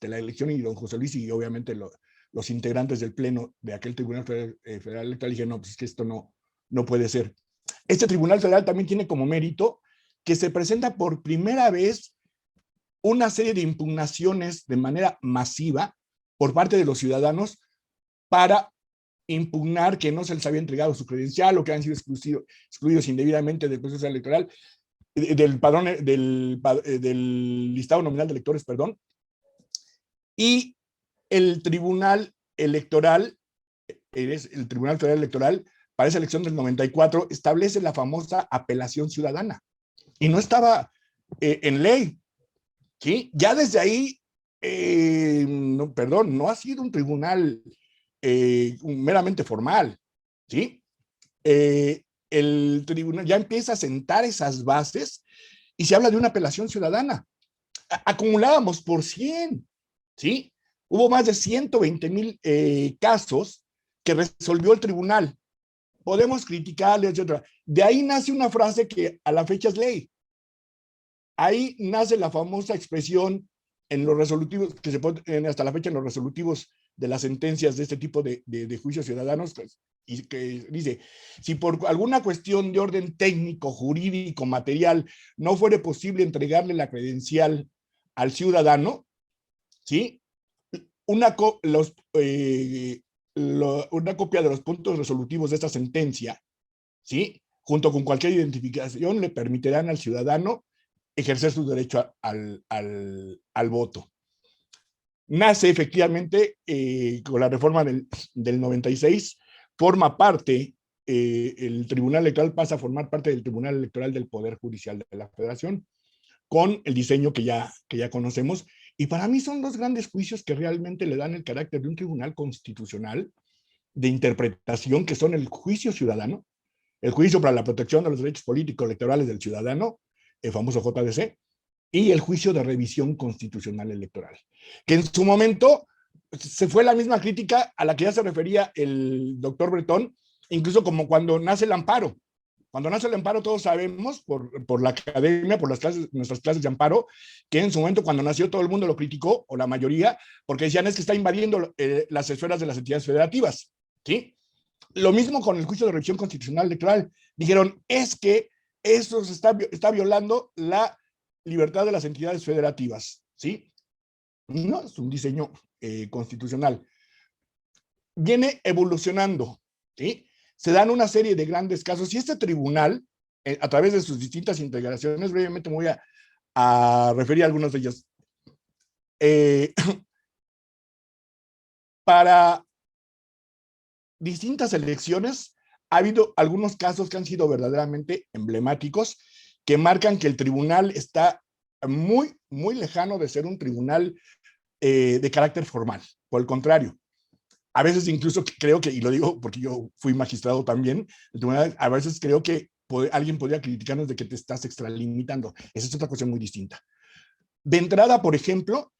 elección, y don José Luis y obviamente los integrantes del pleno de aquel Tribunal Federal Electoral dijeron, no, pues es que esto no puede ser. Este Tribunal Federal también tiene como mérito que se presenta por primera vez una serie de impugnaciones de manera masiva por parte de los ciudadanos para impugnar que no se les había entregado su credencial o que han sido excluidos indebidamente del proceso electoral, del padrón, del listado nominal de electores, perdón. Y el Tribunal Electoral, el Tribunal Federal Electoral, para esa elección del 94, establece la famosa apelación ciudadana. Y no estaba en ley, ¿sí? Ya desde ahí, no ha sido un tribunal meramente formal, ¿sí? El tribunal ya empieza a sentar esas bases y se habla de una apelación ciudadana. Acumulábamos por 100, ¿sí? Hubo más de 120,000 casos que resolvió el tribunal. Podemos criticarle, etc. De ahí nace una frase que a la fecha es ley. Ahí nace la famosa expresión en los resolutivos, que se ponen hasta la fecha en los resolutivos de las sentencias de este tipo de juicios ciudadanos, pues, y que dice, si por alguna cuestión de orden técnico, jurídico, material, no fuere posible entregarle la credencial al ciudadano, ¿sí?, una copia de los puntos resolutivos de esta sentencia, ¿sí?, junto con cualquier identificación, le permitirán al ciudadano ejercer su derecho al voto. Nace efectivamente con la reforma del 96, forma parte, el Tribunal Electoral pasa a formar parte del Tribunal Electoral del Poder Judicial de la Federación, con el diseño que ya conocemos, y para mí son dos grandes juicios que realmente le dan el carácter de un tribunal constitucional de interpretación, que son el juicio ciudadano, el juicio para la protección de los derechos políticos electorales del ciudadano, el famoso JDC, y el juicio de revisión constitucional electoral, que en su momento se fue la misma crítica a la que ya se refería el doctor Bretón, incluso como cuando nace el amparo. Cuando nace el amparo, todos sabemos, por la academia, por nuestras clases de amparo, que en su momento cuando nació todo el mundo lo criticó, o la mayoría, porque decían es que está invadiendo las esferas de las entidades federativas, ¿sí? Lo mismo con el juicio de revisión constitucional electoral. Dijeron, es que eso está violando la libertad de las entidades federativas, ¿sí? No, es un diseño constitucional. Viene evolucionando, ¿sí? Se dan una serie de grandes casos y este tribunal, a través de sus distintas integraciones, brevemente me voy a referir a algunos de ellos. Para distintas elecciones ha habido algunos casos que han sido verdaderamente emblemáticos, que marcan que el tribunal está muy, muy lejano de ser un tribunal de carácter formal. Por el contrario, a veces incluso creo que, y lo digo porque yo fui magistrado también, a veces creo que alguien podría criticarnos de que te estás extralimitando. Esa es otra cuestión muy distinta. De entrada, por ejemplo,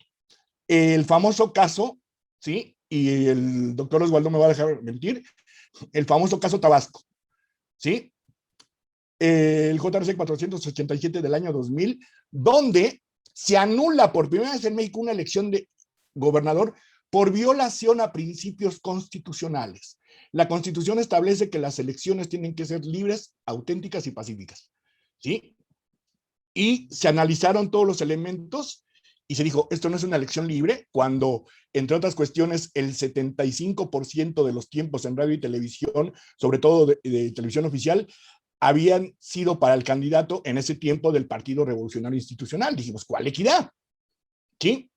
el famoso caso, ¿sí? Y el doctor Osvaldo me va a dejar mentir, el famoso caso Tabasco, ¿sí? El JRC 487 del año 2000, donde se anula por primera vez en México una elección de gobernador por violación a principios constitucionales. La Constitución establece que las elecciones tienen que ser libres, auténticas y pacíficas, ¿sí? Y se analizaron todos los elementos y se dijo, esto no es una elección libre, cuando, entre otras cuestiones, el 75% de los tiempos en radio y televisión, sobre todo de televisión oficial, habían sido para el candidato en ese tiempo del Partido Revolucionario Institucional. Dijimos, ¿cuál equidad? ¿Sí?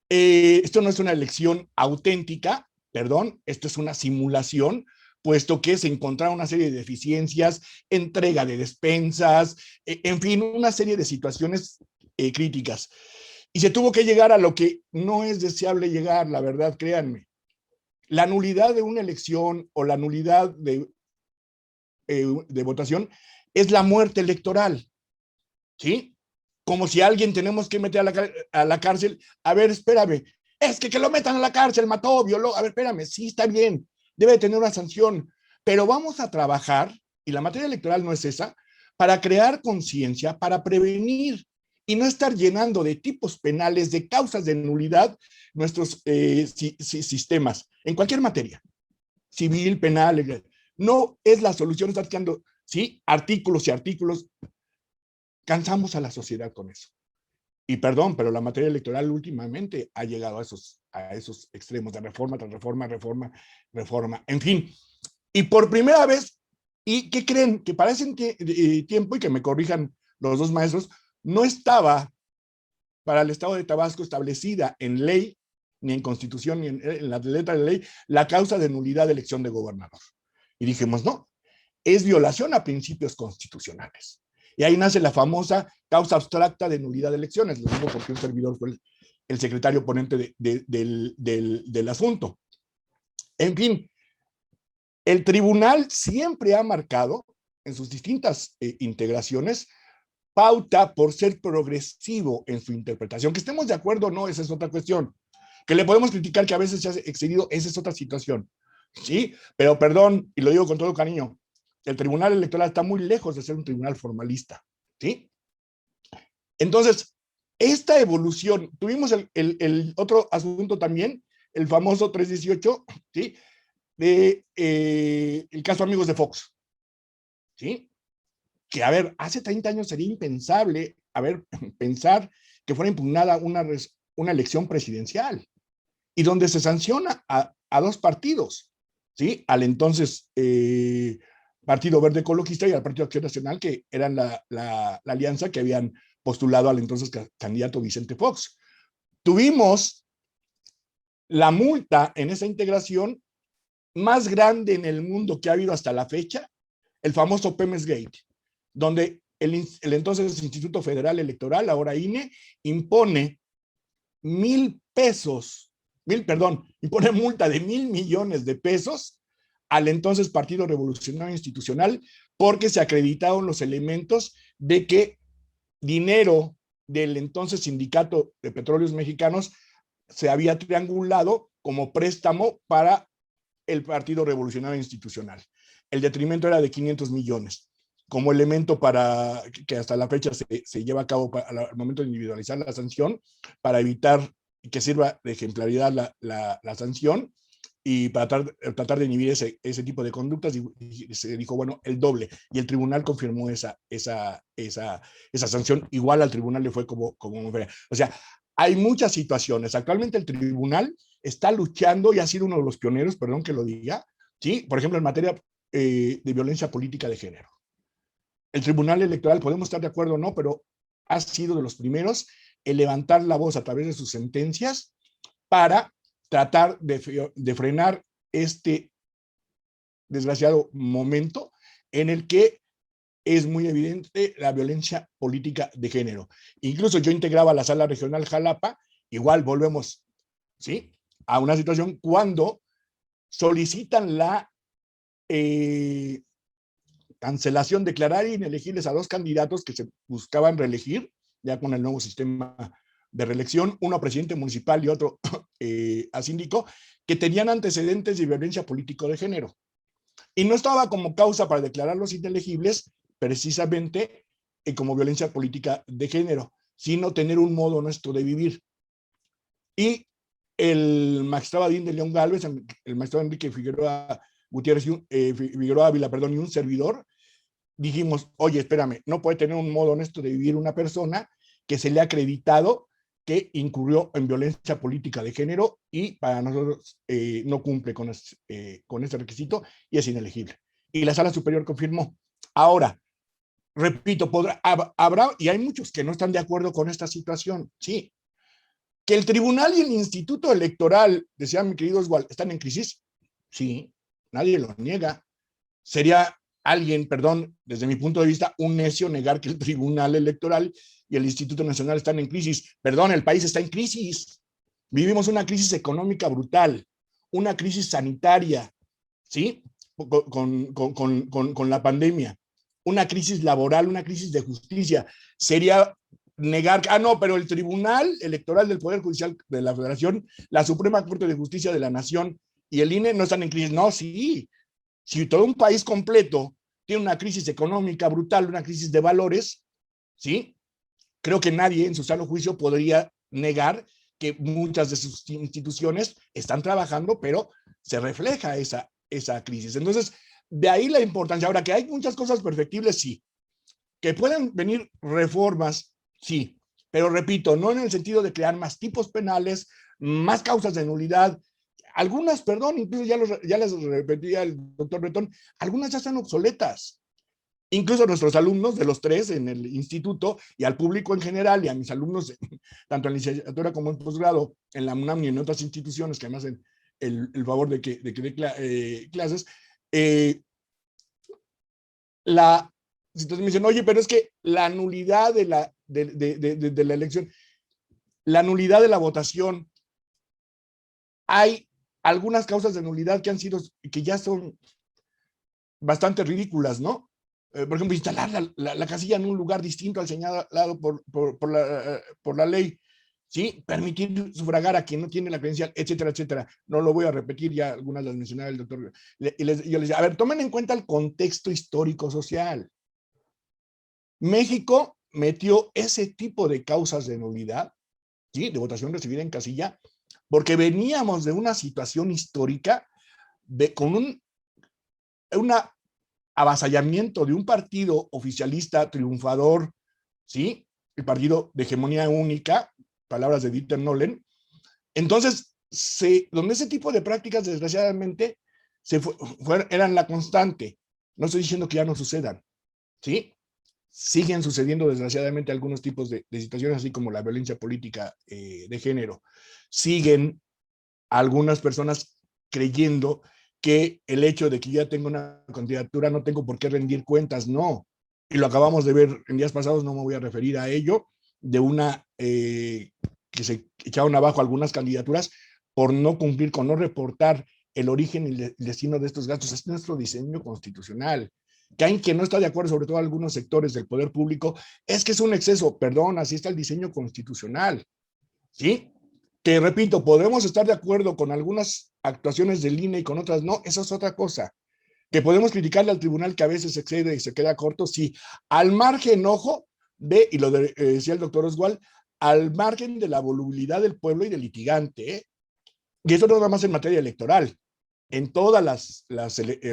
Esto no es una elección auténtica, perdón, esto es una simulación, puesto que se encontraron una serie de deficiencias, entrega de despensas, en fin, una serie de situaciones críticas. Y se tuvo que llegar a lo que no es deseable llegar, la verdad, créanme. La nulidad de una elección o la nulidad de votación es la muerte electoral, ¿sí? Como si a alguien tenemos que meter a la cárcel. A ver, espérame, es que lo metan a la cárcel, mató, violó. A ver, espérame, sí, está bien, debe tener una sanción, pero vamos a trabajar, y la materia electoral no es esa, para crear conciencia, para prevenir y no estar llenando de tipos penales, de causas de nulidad nuestros sistemas, en cualquier materia, civil, penal. No es la solución estar creando, ¿sí? Artículos y artículos. Cansamos a la sociedad con eso. Y perdón, pero la materia electoral últimamente ha llegado a esos extremos de reforma tras reforma, reforma, reforma. En fin, y por primera vez, ¿y qué creen? Que para ese tiempo, y que me corrijan los dos maestros, no estaba para el estado de Tabasco establecida en ley, ni en constitución, ni en la letra de ley, la causa de nulidad de elección de gobernador. Y dijimos, no, es violación a principios constitucionales. Y ahí nace la famosa causa abstracta de nulidad de elecciones. Lo digo porque un servidor fue el secretario ponente del asunto. En fin, el tribunal siempre ha marcado en sus distintas integraciones pauta por ser progresivo en su interpretación. Que estemos de acuerdo o no, esa es otra cuestión. Que le podemos criticar que a veces se ha excedido, esa es otra situación. ¿Sí? Pero perdón, y lo digo con todo cariño, el Tribunal Electoral está muy lejos de ser un tribunal formalista, ¿sí? Entonces, esta evolución, tuvimos el otro asunto también, el famoso 318, ¿sí? El caso Amigos de Fox, ¿sí? Que, a ver, hace 30 años sería impensable, pensar que fuera impugnada una elección presidencial, y donde se sanciona a dos partidos, ¿sí? Al entonces Partido Verde Ecologista y al Partido Acción Nacional, que eran la alianza que habían postulado al entonces candidato Vicente Fox. Tuvimos la multa en esa integración más grande en el mundo que ha habido hasta la fecha, el famoso Pemex Gate, donde el entonces Instituto Federal Electoral, ahora INE, impone impone multa de 1,000 millones de pesos al entonces Partido Revolucionario Institucional, porque se acreditaron los elementos de que dinero del entonces Sindicato de Petróleos Mexicanos se había triangulado como préstamo para el Partido Revolucionario Institucional. El detrimento era de 500 millones, como elemento para que hasta la fecha se lleva a cabo al momento de individualizar la sanción, para evitar que sirva de ejemplaridad la sanción, y para tratar de inhibir ese tipo de conductas, y se dijo, bueno, el doble, y el tribunal confirmó esa sanción. Igual al tribunal le fue como o sea, hay muchas situaciones. Actualmente el tribunal está luchando y ha sido uno de los pioneros, perdón que lo diga, ¿sí? Por ejemplo, en materia de violencia política de género. El Tribunal Electoral, podemos estar de acuerdo o no, pero ha sido de los primeros en levantar la voz a través de sus sentencias para tratar de frenar este desgraciado momento en el que es muy evidente la violencia política de género. Incluso yo integraba la sala regional Jalapa, igual volvemos, ¿sí?, a una situación cuando solicitan la cancelación, declarar inelegibles a 2 candidatos que se buscaban reelegir, ya con el nuevo sistema de reelección, uno a presidente municipal y otro a síndico, que tenían antecedentes de violencia política de género. Y no estaba como causa para declararlos inelegibles, precisamente como violencia política de género, sino tener un modo nuestro de vivir. Y el magistrado Adín de León Gálvez, el magistrado Enrique Figueroa Gutiérrez, Figueroa Ávila, perdón, y un servidor, dijimos, oye, espérame, no puede tener un modo honesto de vivir una persona que se le ha acreditado que incurrió en violencia política de género y para nosotros no cumple con ese requisito y es inelegible. Y la Sala Superior confirmó. Ahora, repito, habrá, y hay muchos que no están de acuerdo con esta situación, sí. Que el tribunal y el instituto electoral, decía mi querido Oswald, están en crisis, sí, nadie lo niega. Sería alguien, perdón, desde mi punto de vista, un necio negar que el tribunal electoral y el Instituto Nacional están en crisis. Perdón, el país está en crisis. Vivimos una crisis económica brutal, una crisis sanitaria, ¿sí? Con la pandemia, una crisis laboral, una crisis de justicia. Sería negar, no, pero el Tribunal Electoral del Poder Judicial de la Federación, la Suprema Corte de Justicia de la Nación y el INE no están en crisis. No, sí. Si todo un país completo tiene una crisis económica brutal, una crisis de valores, ¿sí? Creo que nadie en su sano juicio podría negar que muchas de sus instituciones están trabajando, pero se refleja esa crisis. Entonces, de ahí la importancia. Ahora, que hay muchas cosas perfectibles, sí. Que pueden venir reformas, sí. Pero repito, no en el sentido de crear más tipos penales, más causas de nulidad. Algunas, perdón, incluso ya les repetía el doctor Bretón, algunas ya están obsoletas. Incluso nuestros alumnos de los 3 en el instituto y al público en general y a mis alumnos, tanto en licenciatura como en posgrado, en la UNAM y en otras instituciones que me hacen el favor de que dé clases, entonces me dicen, oye, pero es que la nulidad de la elección, la nulidad de la votación, hay algunas causas de nulidad que ya son bastante ridículas, ¿no? Por ejemplo, instalar la casilla en un lugar distinto al señalado por la ley, ¿sí? Permitir sufragar a quien no tiene la credencial, etcétera, etcétera. No lo voy a repetir, ya algunas las mencionaba el doctor. Yo les decía, a ver, tomen en cuenta el contexto histórico-social. México metió ese tipo de causas de nulidad, ¿sí?, de votación recibida en casilla, porque veníamos de una situación histórica con un avasallamiento de un partido oficialista triunfador, ¿sí? El partido de hegemonía única, palabras de Dieter Nolen. Entonces, donde ese tipo de prácticas, desgraciadamente, eran la constante. No estoy diciendo que ya no sucedan, ¿sí? Siguen sucediendo, desgraciadamente, algunos tipos de situaciones, así como la violencia política de género. Siguen algunas personas creyendo que el hecho de que yo ya tengo una candidatura no tengo por qué rendir cuentas, no. Y lo acabamos de ver en días pasados, no me voy a referir a ello, de una que se echaron abajo algunas candidaturas por no cumplir con no reportar el origen y el destino de estos gastos. Es nuestro diseño constitucional. Que hay quien no está de acuerdo, sobre todo algunos sectores del poder público, es que es un exceso. Perdón, así está el diseño constitucional, ¿sí? Que repito, podemos estar de acuerdo con algunas actuaciones del INE y con otras no, eso es otra cosa. Que podemos criticarle al tribunal que a veces se excede y se queda corto, sí. Al margen, ojo, y lo decía el doctor Oswald, al margen de la volubilidad del pueblo y del litigante, ¿eh? Y eso no nada más en materia electoral, en todas las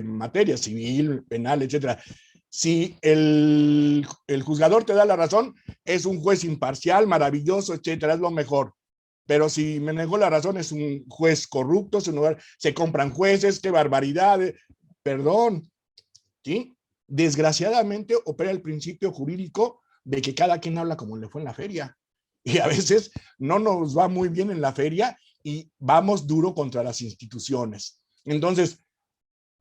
materias, civil, penal, etcétera. Si el juzgador te da la razón, es un juez imparcial, maravilloso, etcétera, es lo mejor. Pero si me negó la razón, es un juez corrupto, se compran jueces, qué barbaridad, perdón, ¿sí? Desgraciadamente opera el principio jurídico de que cada quien habla como le fue en la feria. Y a veces no nos va muy bien en la feria y vamos duro contra las instituciones. Entonces,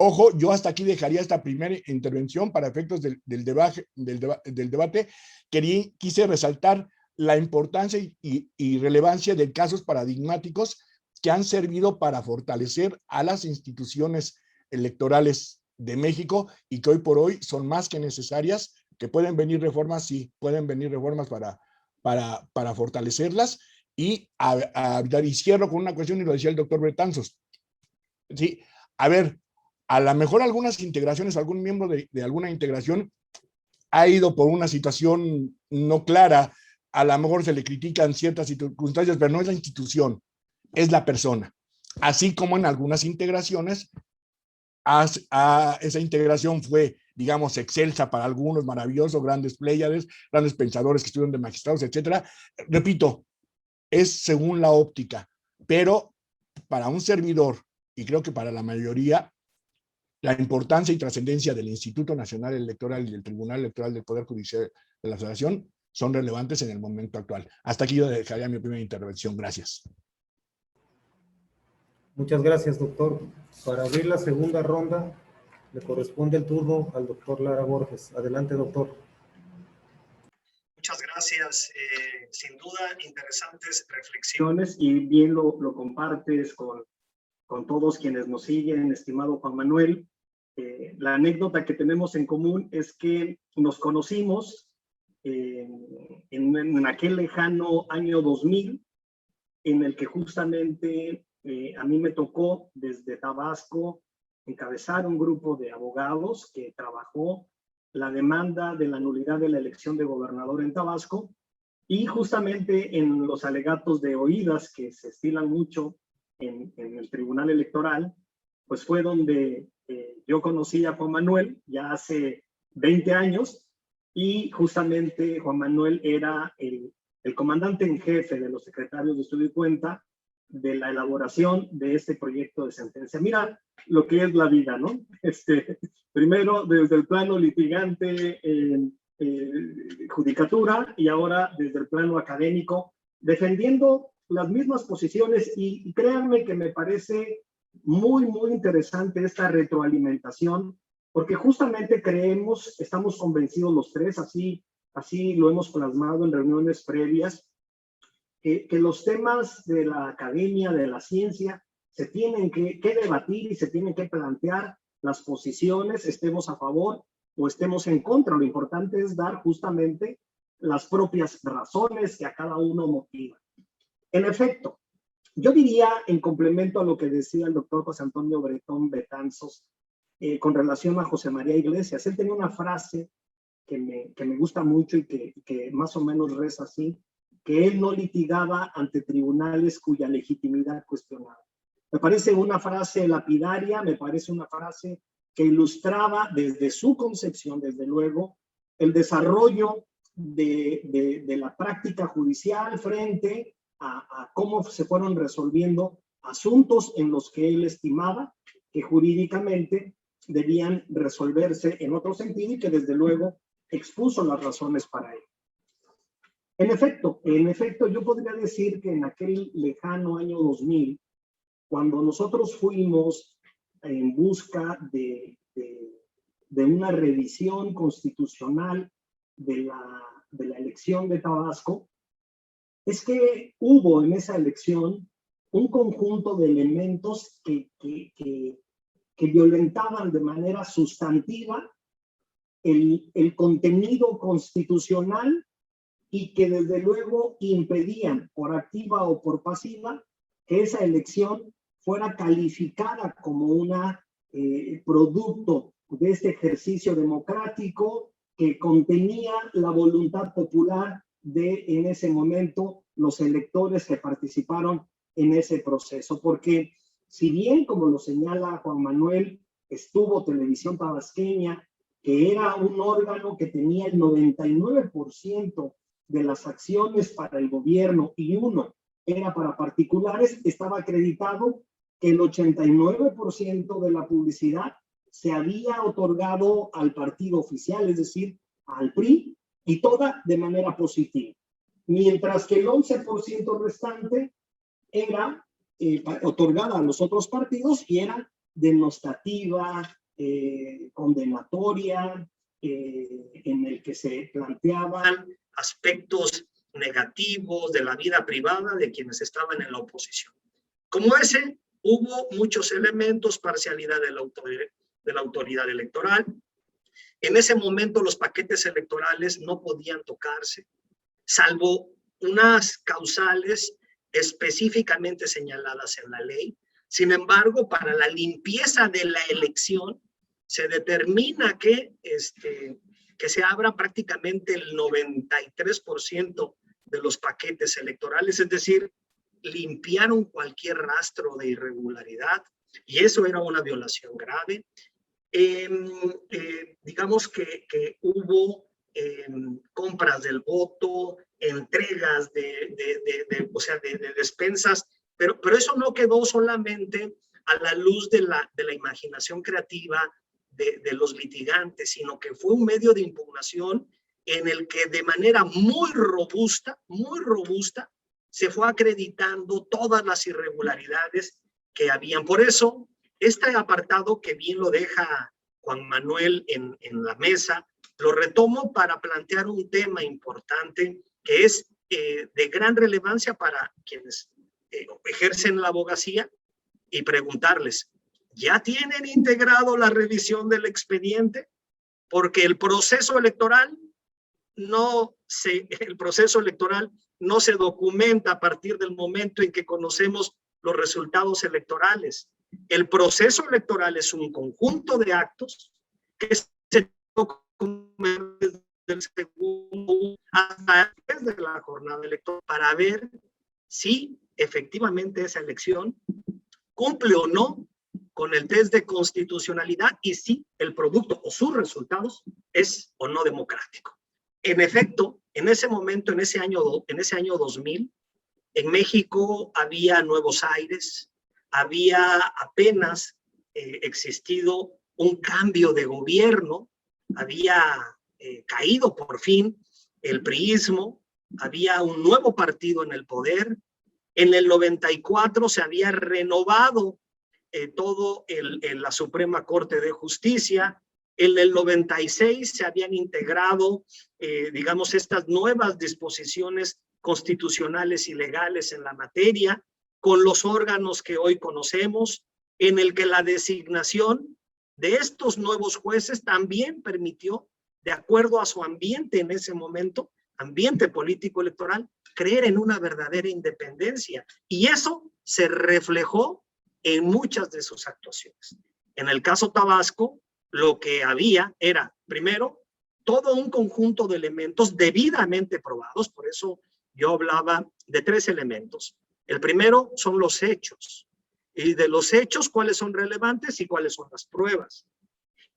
Ojo, yo hasta aquí dejaría esta primera intervención para efectos del debate. Quise resaltar la importancia y relevancia de casos paradigmáticos que han servido para fortalecer a las instituciones electorales de México y que hoy por hoy son más que necesarias, que pueden venir reformas, sí, pueden venir reformas para fortalecerlas. Y cierro con una cuestión, y lo decía el doctor Betanzos. Sí, a ver, a lo mejor algunas integraciones, algún miembro de alguna integración ha ido por una situación no clara, a lo mejor se le critican ciertas circunstancias, pero no es la institución, es la persona. Así como en algunas integraciones, esa integración fue, digamos, excelsa para algunos, maravilloso, grandes pléyades, grandes pensadores que estuvieron de magistrados, etcétera. Repito, es según la óptica, pero para un servidor, y creo que para la mayoría, la importancia y trascendencia del Instituto Nacional Electoral y del Tribunal Electoral del Poder Judicial de la Federación son relevantes en el momento actual. Hasta aquí yo dejaría mi primera intervención. Gracias. Muchas gracias, doctor. Para abrir la segunda ronda, le corresponde el turno al doctor Lara Borges. Adelante, doctor. Muchas gracias. Sin duda, interesantes reflexiones y bien lo compartes con todos quienes nos siguen, estimado Juan Manuel. La anécdota que tenemos en común es que nos conocimos en aquel lejano año 2000, en el que justamente a mí me tocó desde Tabasco encabezar un grupo de abogados que trabajó la demanda de la nulidad de la elección de gobernador en Tabasco, y justamente en los alegatos de oídas que se estilan mucho en el Tribunal Electoral, pues fue donde yo conocí a Juan Manuel ya hace 20 años, y justamente Juan Manuel era el comandante en jefe de los secretarios de estudio y cuenta de la elaboración de este proyecto de sentencia. Mira lo que es la vida, ¿no? Primero desde el plano litigante, judicatura, y ahora desde el plano académico, defendiendo las mismas posiciones, y créanme que me parece muy, muy interesante esta retroalimentación, porque justamente creemos, estamos convencidos los tres, así lo hemos plasmado en reuniones previas, que los temas de la academia, de la ciencia, se tienen que debatir y se tienen que plantear las posiciones, estemos a favor o estemos en contra. Lo importante es dar justamente las propias razones que a cada uno motivan. En efecto, yo diría, en complemento a lo que decía el doctor José Antonio Bretón Betanzos con relación a José María Iglesias, él tenía una frase que me gusta mucho y que más o menos reza así, que él no litigaba ante tribunales cuya legitimidad cuestionaba. Me parece una frase lapidaria, me parece una frase que ilustraba desde su concepción, desde luego, el desarrollo de la práctica judicial frente a cómo se fueron resolviendo asuntos en los que él estimaba que jurídicamente debían resolverse en otro sentido, y que desde luego expuso las razones para ello. En efecto, yo podría decir que en aquel lejano año 2000, cuando nosotros fuimos en busca de una revisión constitucional de la elección de Tabasco, es que hubo en esa elección un conjunto de elementos que violentaban de manera sustantiva el contenido constitucional, y que desde luego impedían, por activa o por pasiva, que esa elección fuera calificada como un producto de este ejercicio democrático que contenía la voluntad popular de, en ese momento, los electores que participaron en ese proceso. Porque si bien, como lo señala Juan Manuel, estuvo Televisión Tabasqueña, que era un órgano que tenía el 99% de las acciones para el gobierno y 1% era para particulares, estaba acreditado que el 89% de la publicidad se había otorgado al partido oficial, es decir, al PRI, y toda de manera positiva. Mientras que el 11% restante era otorgada a los otros partidos y era denostativa, condenatoria, en el que se planteaban aspectos negativos de la vida privada de quienes estaban en la oposición. Como ese, hubo muchos elementos, parcialidad de la autoridad electoral. En ese momento los paquetes electorales no podían tocarse, salvo unas causales específicamente señaladas en la ley. Sin embargo, para la limpieza de la elección, se determina que se abra prácticamente el 93% de los paquetes electorales, es decir, limpiaron cualquier rastro de irregularidad, y eso era una violación grave. Digamos que hubo compras del voto, entregas de despensas, pero eso no quedó solamente a la luz de la imaginación creativa de los litigantes, sino que fue un medio de impugnación en el que de manera muy robusta, se fue acreditando todas las irregularidades que habían. Por eso, este apartado que bien lo deja Juan Manuel en la mesa, lo retomo para plantear un tema importante que es de gran relevancia para quienes ejercen la abogacía, y preguntarles, ¿ya tienen integrado la revisión del expediente? Porque el proceso electoral no se documenta a partir del momento en que conocemos los resultados electorales. El proceso electoral es un conjunto de actos que se documentan desde el segundo hasta desde la jornada electoral para ver si efectivamente esa elección cumple o no con el test de constitucionalidad y si el producto o sus resultados es o no democrático. En efecto, en ese momento, en ese año 2000, en México había nuevos aires, había apenas existido un cambio de gobierno, había caído por fin el priismo, había un nuevo partido en el poder. En el 94 se había renovado todo la Suprema Corte de Justicia. En el 96 se habían integrado, digamos, estas nuevas disposiciones constitucionales y legales en la materia, con los órganos que hoy conocemos, en el que la designación de estos nuevos jueces también permitió, de acuerdo a su ambiente en ese momento, ambiente político electoral, creer en una verdadera independencia. Y eso se reflejó en muchas de sus actuaciones. En el caso Tabasco, lo que había era, primero, todo un conjunto de elementos debidamente probados. Por eso yo hablaba de 3 elementos. El primero son los hechos. Y de los hechos, cuáles son relevantes y cuáles son las pruebas.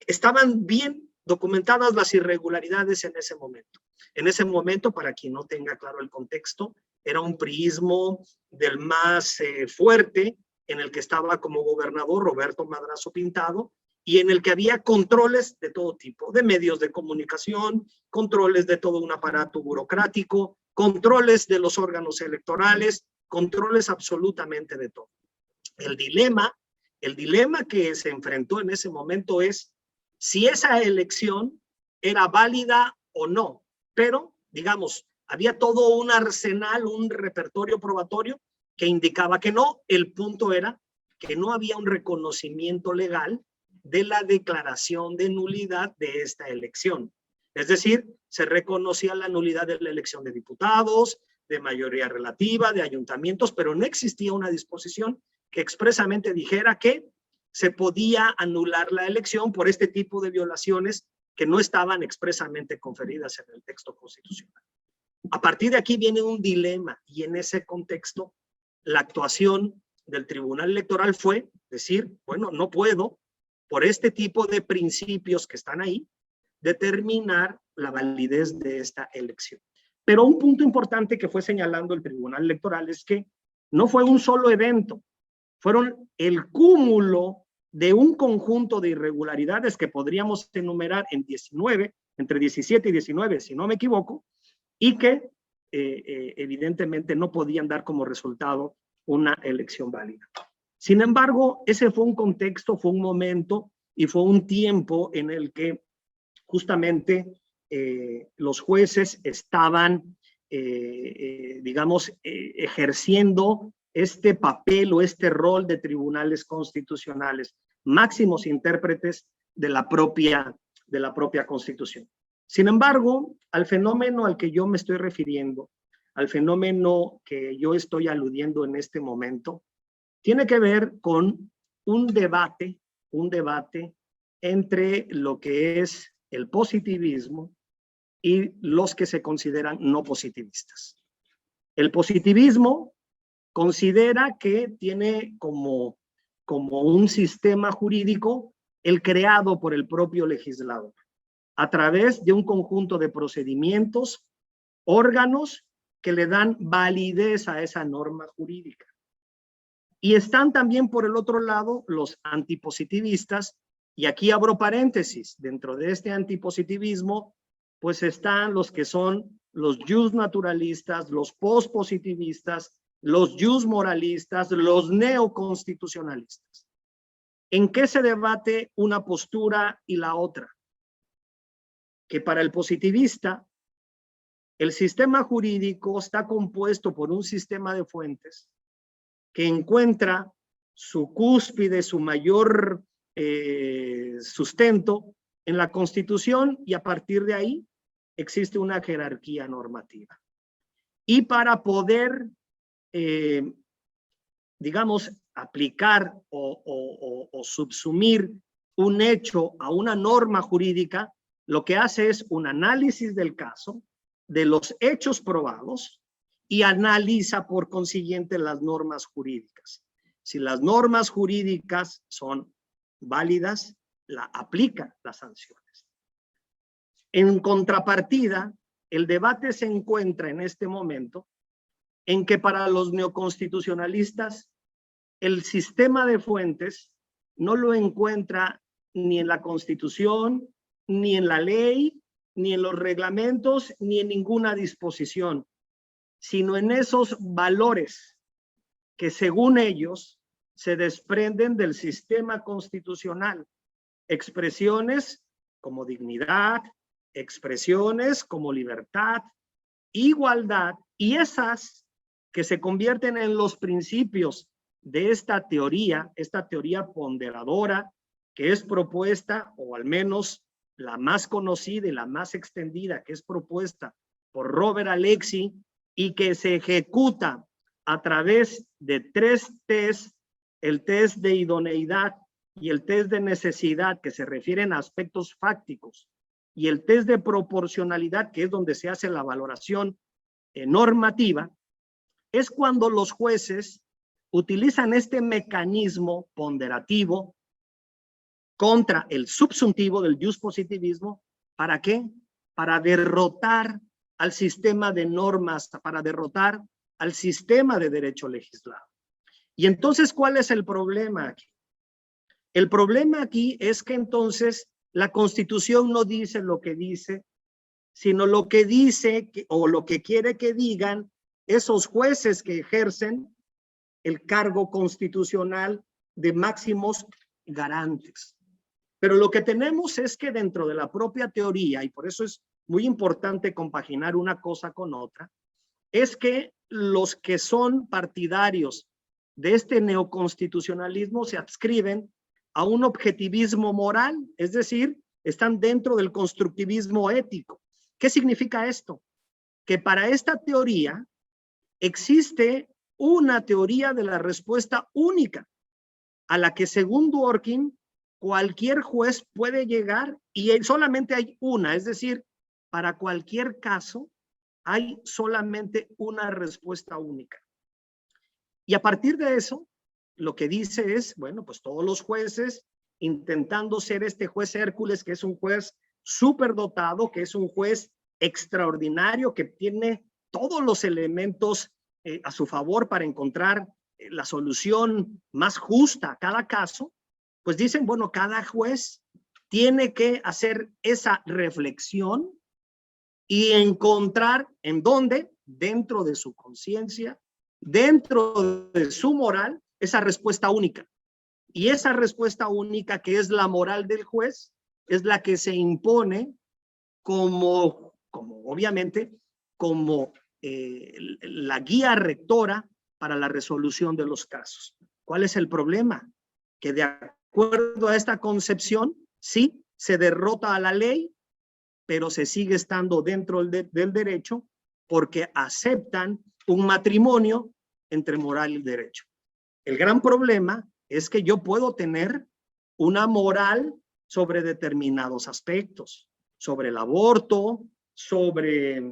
Estaban bien documentadas las irregularidades en ese momento. En ese momento, para quien no tenga claro el contexto, era un priismo del más fuerte, en el que estaba como gobernador Roberto Madrazo Pintado, y en el que había controles de todo tipo, de medios de comunicación, controles de todo un aparato burocrático, controles de los órganos electorales, controles absolutamente de todo. El dilema que se enfrentó en ese momento es si esa elección era válida o no, pero, digamos, había todo un arsenal, un repertorio probatorio que indicaba que no. El punto era que no había un reconocimiento legal de la declaración de nulidad de esta elección. Es decir, se reconocía la nulidad de la elección de diputados, de mayoría relativa, de ayuntamientos, pero no existía una disposición que expresamente dijera que se podía anular la elección por este tipo de violaciones que no estaban expresamente conferidas en el texto constitucional. A partir de aquí viene un dilema, y en ese contexto la actuación del Tribunal Electoral fue decir, bueno, no puedo, por este tipo de principios que están ahí, determinar la validez de esta elección. Pero un punto importante que fue señalando el Tribunal Electoral es que no fue un solo evento, fueron el cúmulo de un conjunto de irregularidades que podríamos enumerar en 19, entre 17 y 19, si no me equivoco, y que evidentemente no podían dar como resultado una elección válida. Sin embargo, ese fue un contexto, fue un momento y fue un tiempo en el que justamente los jueces estaban, digamos, ejerciendo este papel o este rol de tribunales constitucionales, máximos intérpretes de la propia Constitución. Sin embargo, al fenómeno al que yo me estoy refiriendo, al fenómeno que yo estoy aludiendo en este momento, tiene que ver con un debate entre lo que es el positivismo y los que se consideran no positivistas. El positivismo considera que tiene como un sistema jurídico el creado por el propio legislador, a través de un conjunto de procedimientos, órganos que le dan validez a esa norma jurídica. Y están también por el otro lado los antipositivistas, y aquí abro paréntesis, dentro de este antipositivismo, pues están los que son los justnaturalistas, los pospositivistas, los justmoralistas, los neoconstitucionalistas. ¿En qué se debate una postura y la otra? Que para el positivista, el sistema jurídico está compuesto por un sistema de fuentes que encuentra su cúspide, su mayor sustento en la Constitución, y a partir de ahí existe una jerarquía normativa. Y para poder, digamos, aplicar o subsumir un hecho a una norma jurídica, lo que hace es un análisis del caso, de los hechos probados, y analiza por consiguiente las normas jurídicas. Si las normas jurídicas son válidas, la aplica las sanciones. En contrapartida, el debate se encuentra en este momento en que para los neoconstitucionalistas el sistema de fuentes no lo encuentra ni en la Constitución, ni en la ley, ni en los reglamentos, ni en ninguna disposición, sino en esos valores que según ellos se desprenden del sistema constitucional. Expresiones como dignidad, expresiones como libertad, igualdad, y esas que se convierten en los principios de esta teoría ponderadora que es propuesta, o al menos la más conocida y la más extendida, que es propuesta por Robert Alexy, y que se ejecuta a través de 3 tests, el test de idoneidad y el test de necesidad, que se refieren a aspectos fácticos, y el test de proporcionalidad, que es donde se hace la valoración normativa, es cuando los jueces utilizan este mecanismo ponderativo contra el subsuntivo del juspositivismo. ¿Para qué? Para derrotar al sistema de normas, para derrotar al sistema de derecho legislado. Y entonces, ¿cuál es el problema aquí? El problema aquí es que entonces la Constitución no dice lo que dice, sino lo que dice o lo que quiere que digan esos jueces que ejercen el cargo constitucional de máximos garantes. Pero lo que tenemos es que dentro de la propia teoría, y por eso es muy importante compaginar una cosa con otra, es que los que son partidarios de este neoconstitucionalismo se adscriben a un objetivismo moral, es decir, están dentro del constructivismo ético. ¿Qué significa esto? Que para esta teoría existe una teoría de la respuesta única, a la que según Dworkin cualquier juez puede llegar, y solamente hay una, es decir, para cualquier caso hay solamente una respuesta única. Y a partir de eso, lo que dice es, bueno, pues todos los jueces intentando ser este juez Hércules, que es un juez superdotado, que es un juez extraordinario, que tiene todos los elementos a su favor para encontrar la solución más justa a cada caso, pues dicen, bueno, cada juez tiene que hacer esa reflexión y encontrar en dónde, dentro de su conciencia, dentro de su moral, esa respuesta única. Y esa respuesta única, que es la moral del juez, es la que se impone como obviamente, como la guía rectora para la resolución de los casos. ¿Cuál es el problema? Que de acuerdo a esta concepción, sí, se derrota a la ley, pero se sigue estando dentro del derecho porque aceptan un matrimonio entre moral y derecho. El gran problema es que yo puedo tener una moral sobre determinados aspectos, sobre el aborto, sobre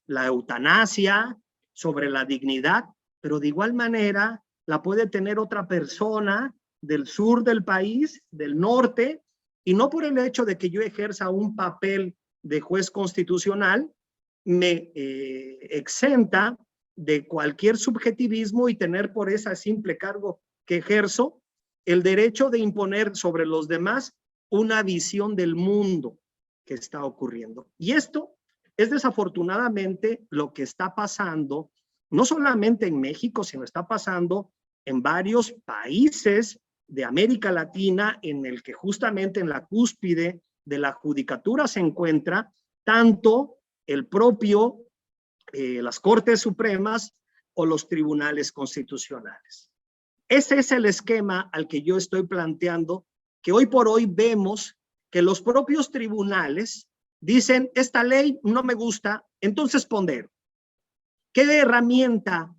la eutanasia, sobre la dignidad, pero de igual manera la puede tener otra persona del sur del país, del norte, y no por el hecho de que yo ejerza un papel de juez constitucional, me exenta de cualquier subjetivismo y tener por ese simple cargo que ejerzo el derecho de imponer sobre los demás una visión del mundo que está ocurriendo. Y esto es desafortunadamente lo que está pasando, no solamente en México, sino está pasando en varios países de América Latina, en el que justamente en la cúspide de la judicatura se encuentra tanto el propio, las Cortes Supremas o los tribunales constitucionales. Ese es el esquema al que yo estoy planteando, que hoy por hoy vemos que los propios tribunales dicen, esta ley no me gusta, entonces pondero. ¿Qué herramienta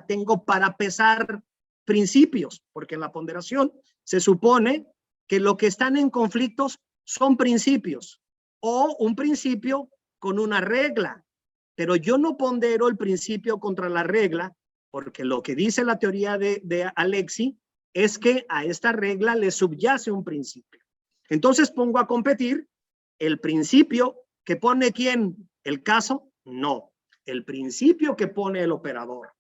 tengo para pesar principios? Porque en la ponderación se supone que lo que están en conflictos son principios o un principio con una regla, pero yo no pondero el principio contra la regla, porque lo que dice la teoría de Alexi es que a esta regla le subyace un principio. Entonces pongo a competir el principio que pone ¿quién? ¿El caso? No, el principio que pone el operador.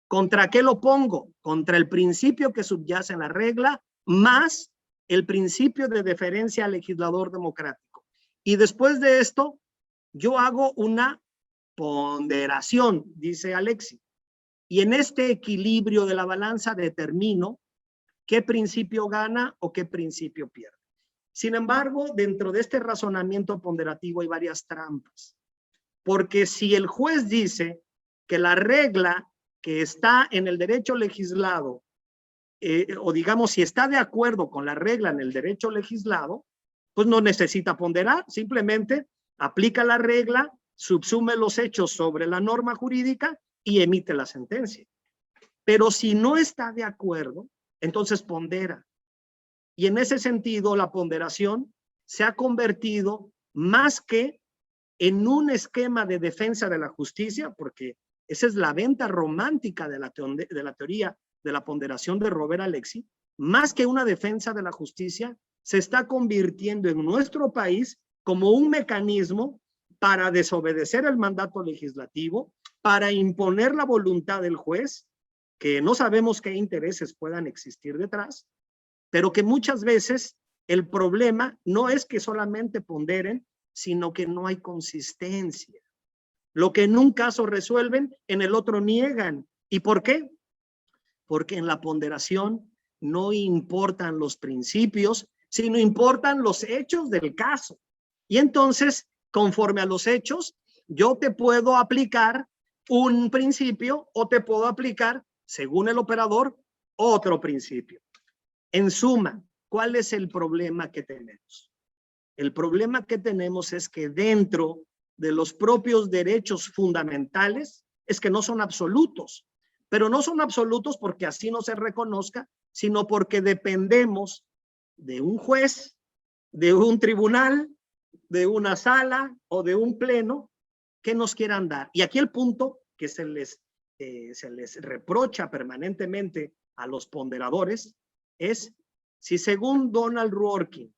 ¿Contra qué lo pongo? Contra el principio que subyace en la regla más el principio de deferencia al legislador democrático. Y después de esto, yo hago una ponderación, dice Alexi. Y en este equilibrio de la balanza determino qué principio gana o qué principio pierde. Sin embargo, dentro de este razonamiento ponderativo hay varias trampas. Porque si el juez dice que la regla que está en el derecho legislado, o digamos si está de acuerdo con la regla en el derecho legislado, pues no necesita ponderar, simplemente aplica la regla, subsume los hechos sobre la norma jurídica y emite la sentencia. Pero si no está de acuerdo, entonces pondera. Y en ese sentido, la ponderación se ha convertido más que en un esquema de defensa de la justicia, porque esa es la venta romántica de la teoría de la ponderación de Robert Alexi, más que una defensa de la justicia, se está convirtiendo en nuestro país como un mecanismo para desobedecer el mandato legislativo, para imponer la voluntad del juez, que no sabemos qué intereses puedan existir detrás, pero que muchas veces el problema no es que solamente ponderen, sino que no hay consistencia. Lo que en un caso resuelven, en el otro niegan. ¿Y por qué? Porque en la ponderación no importan los principios, sino importan los hechos del caso. Y entonces, conforme a los hechos, yo te puedo aplicar un principio o te puedo aplicar, según el operador, otro principio. En suma, ¿cuál es el problema que tenemos? El problema que tenemos es que dentro de los propios derechos fundamentales es que no son absolutos, pero no son absolutos porque así no se reconozca, sino porque dependemos de un juez, de un tribunal, de una sala o de un pleno que nos quieran dar. Y aquí el punto que se les reprocha permanentemente a los ponderadores es si según Donald Rorty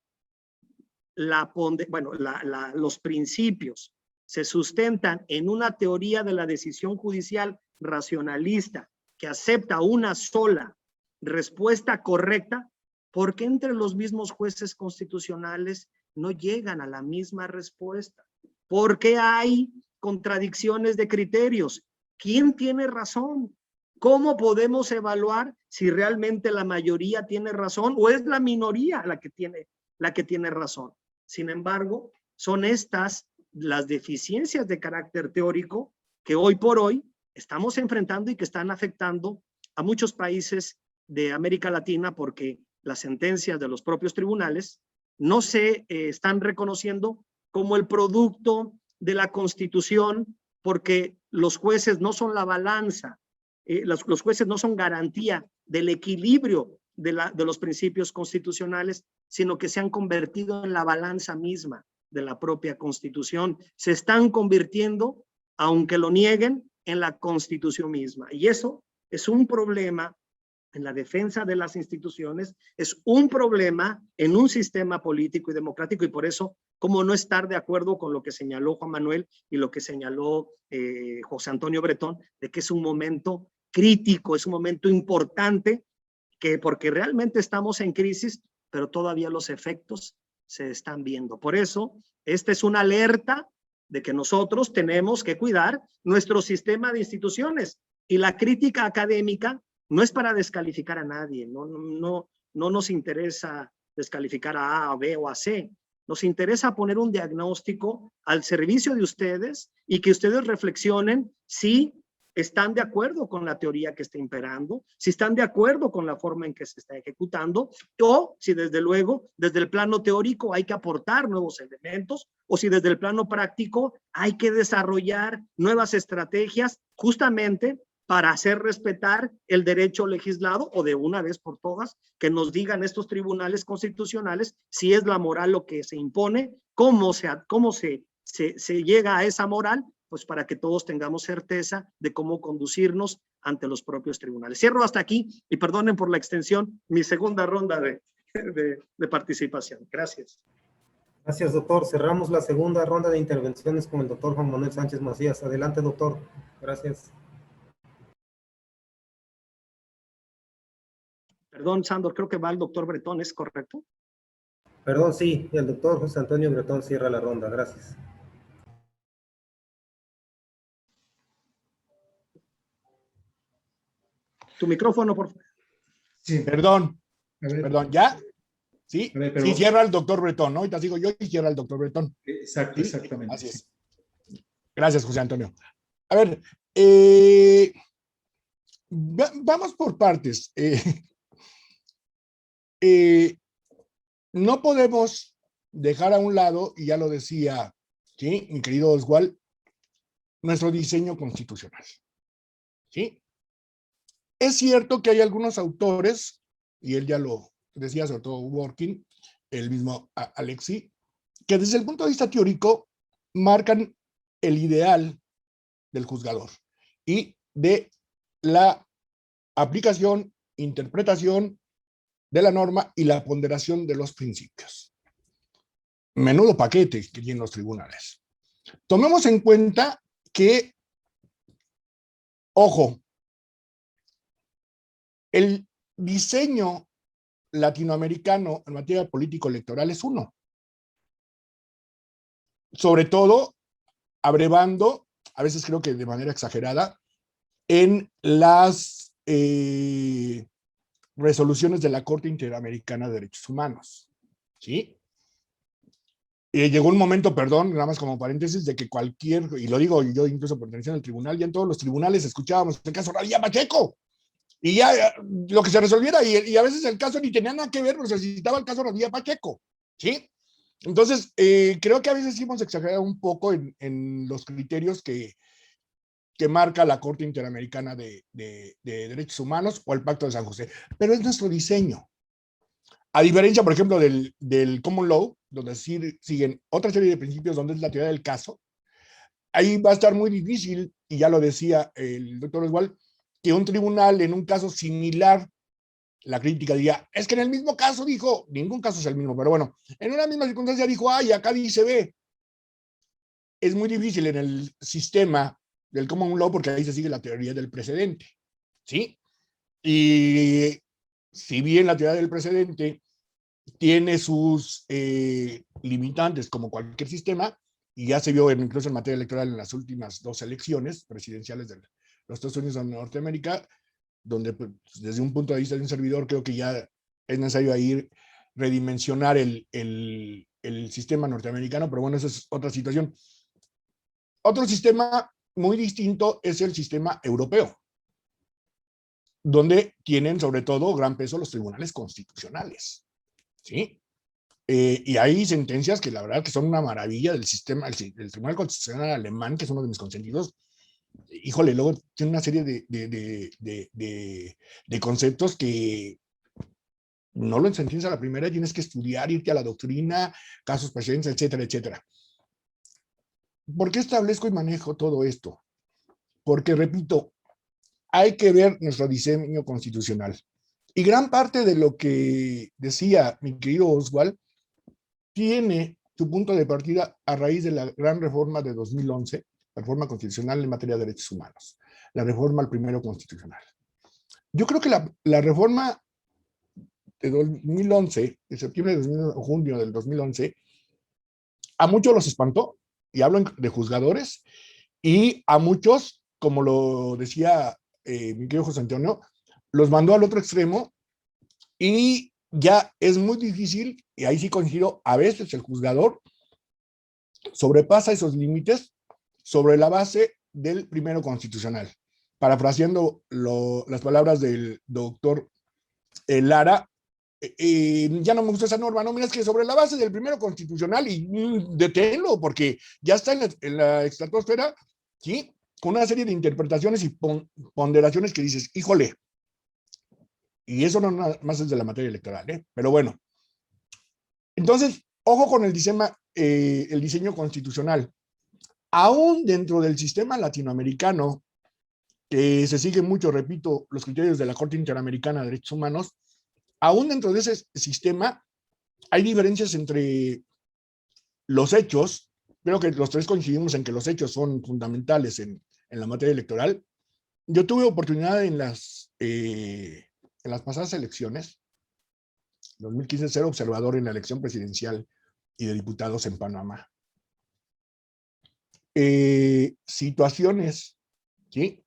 los principios se sustentan en una teoría de la decisión judicial racionalista que acepta una sola respuesta correcta, ¿por qué entre los mismos jueces constitucionales no llegan a la misma respuesta? ¿Por qué hay contradicciones de criterios? ¿Quién tiene razón? ¿cómo podemos evaluar si realmente la mayoría tiene razón o es la minoría la que tiene razón? Sin embargo, son estas las deficiencias de carácter teórico que hoy por hoy estamos enfrentando y que están afectando a muchos países de América Latina, porque las sentencias de los propios tribunales no se están reconociendo como el producto de la Constitución, porque los jueces no son la balanza, los jueces no son garantía del equilibrio de los principios constitucionales, sino que se han convertido en la balanza misma de la propia Constitución. Se están convirtiendo, aunque lo nieguen, en la Constitución misma. Y eso es un problema en la defensa de las instituciones, es un problema en un sistema político y democrático, y por eso, ¿cómo no estar de acuerdo con lo que señaló Juan Manuel y lo que señaló José Antonio Bretón, de que es un momento crítico, es un momento importante, porque realmente estamos en crisis, pero todavía los efectos se están viendo? Por eso, esta es una alerta de que nosotros tenemos que cuidar nuestro sistema de instituciones, y la crítica académica no es para descalificar a nadie, no nos interesa descalificar a A, a B o a C. Nos interesa poner un diagnóstico al servicio de ustedes y que ustedes reflexionen si están de acuerdo con la teoría que está imperando, si están de acuerdo con la forma en que se está ejecutando, o si desde luego, desde el plano teórico hay que aportar nuevos elementos, o si desde el plano práctico hay que desarrollar nuevas estrategias justamente para hacer respetar el derecho legislado, o de una vez por todas que nos digan estos tribunales constitucionales si es la moral lo que se impone, cómo se llega a esa moral, pues para que todos tengamos certeza de cómo conducirnos ante los propios tribunales. Cierro hasta aquí y perdonen por la extensión, mi segunda ronda de participación. Gracias. Gracias, doctor. Cerramos la segunda ronda de intervenciones con el doctor Juan Manuel Sánchez Macías. Adelante, doctor. Gracias. Perdón, Sandor, creo que va el doctor Bretón, ¿es correcto? Perdón, sí, el doctor José Antonio Bretón cierra la ronda. Gracias. Tu micrófono, por favor. Sí. Perdón, ¿ya? Sí, pero... sí, cierra el doctor Bretón, ¿no? Ahorita sigo yo y cierra el doctor Bretón. Exacto, ¿Sí? exactamente. Así es. Sí. Gracias, José Antonio. A ver, vamos por partes. No podemos dejar a un lado, y ya lo decía, ¿sí?, mi querido Oswald, nuestro diseño constitucional. ¿Sí? Es cierto que hay algunos autores, y él ya lo decía, sobre todo Working, el mismo Alexi, que desde el punto de vista teórico marcan el ideal del juzgador y de la aplicación, interpretación de la norma y la ponderación de los principios. Menudo paquete que tienen los tribunales. Tomemos en cuenta que, ojo, el diseño latinoamericano en materia político-electoral es uno. Sobre todo, abrevando, a veces creo que de manera exagerada, en las resoluciones de la Corte Interamericana de Derechos Humanos. ¿Sí? Llegó un momento, perdón, nada más como paréntesis, de que cualquier, y lo digo yo incluso perteneciendo al tribunal, ya en todos los tribunales escuchábamos el caso Radilla Pacheco, y ya lo que se resolviera, y a veces el caso ni tenía nada que ver, pero se citaba el caso Radilla Pacheco, ¿sí? Entonces, creo que a veces hemos exagerado un poco en los criterios que marca la Corte Interamericana de Derechos Humanos o el Pacto de San José, pero es nuestro diseño. A diferencia, por ejemplo, del Common Law, donde siguen otra serie de principios donde es la teoría del caso, ahí va a estar muy difícil, y ya lo decía el doctor Oswald, que un tribunal en un caso similar, la crítica diría, es que en el mismo caso dijo, ningún caso es el mismo, pero bueno, en una misma circunstancia dijo A y acá dice B. Es muy difícil en el sistema del Common Law porque ahí se sigue la teoría del precedente, ¿sí? Y si bien la teoría del precedente tiene sus limitantes como cualquier sistema, y ya se vio incluso en materia electoral en las últimas 2 elecciones presidenciales de los Estados Unidos de Norteamérica, donde pues, desde un punto de vista de un servidor creo que ya es necesario ahí redimensionar el sistema norteamericano, pero bueno, esa es otra situación. Otro sistema muy distinto es el sistema europeo, donde tienen sobre todo gran peso los tribunales constitucionales, ¿sí? Y hay sentencias que la verdad que son una maravilla del sistema, el Tribunal Constitucional alemán, que es uno de mis consentidos. Híjole, luego tiene una serie de conceptos que no lo entiendes a la primera, tienes que estudiar, irte a la doctrina, casos precedentes, etcétera, etcétera. ¿Por qué establezco y manejo todo esto? Porque, repito, hay que ver nuestro diseño constitucional. Y gran parte de lo que decía mi querido Oswald tiene su punto de partida a raíz de la gran reforma de 2011, la reforma constitucional en materia de derechos humanos, la reforma al primero constitucional. Yo creo que la reforma de 2011, de septiembre de 2011, junio del 2011, a muchos los espantó, y hablo de juzgadores, y a muchos, como lo decía mi querido José Antonio, los mandó al otro extremo, y ya es muy difícil, y ahí sí coincido, a veces el juzgador sobrepasa esos límites sobre la base del primero constitucional. Parafraseando las palabras del doctor Lara, ya no me gusta esa norma, no, mira, es que sobre la base del primero constitucional y deténlo, porque ya está en la estratosfera, ¿sí? Con una serie de interpretaciones y ponderaciones que dices, híjole, y eso no nada más es de la materia electoral, ¿eh? Pero bueno. Entonces, ojo con el diseño constitucional. Aún dentro del sistema latinoamericano, que se sigue mucho, repito, los criterios de la Corte Interamericana de Derechos Humanos, aún dentro de ese sistema hay diferencias entre los hechos. Creo que los tres coincidimos en que los hechos son fundamentales en la materia electoral. Yo tuve oportunidad en las pasadas elecciones, 2015, ser observador en la elección presidencial y de diputados en Panamá. Situaciones, ¿sí?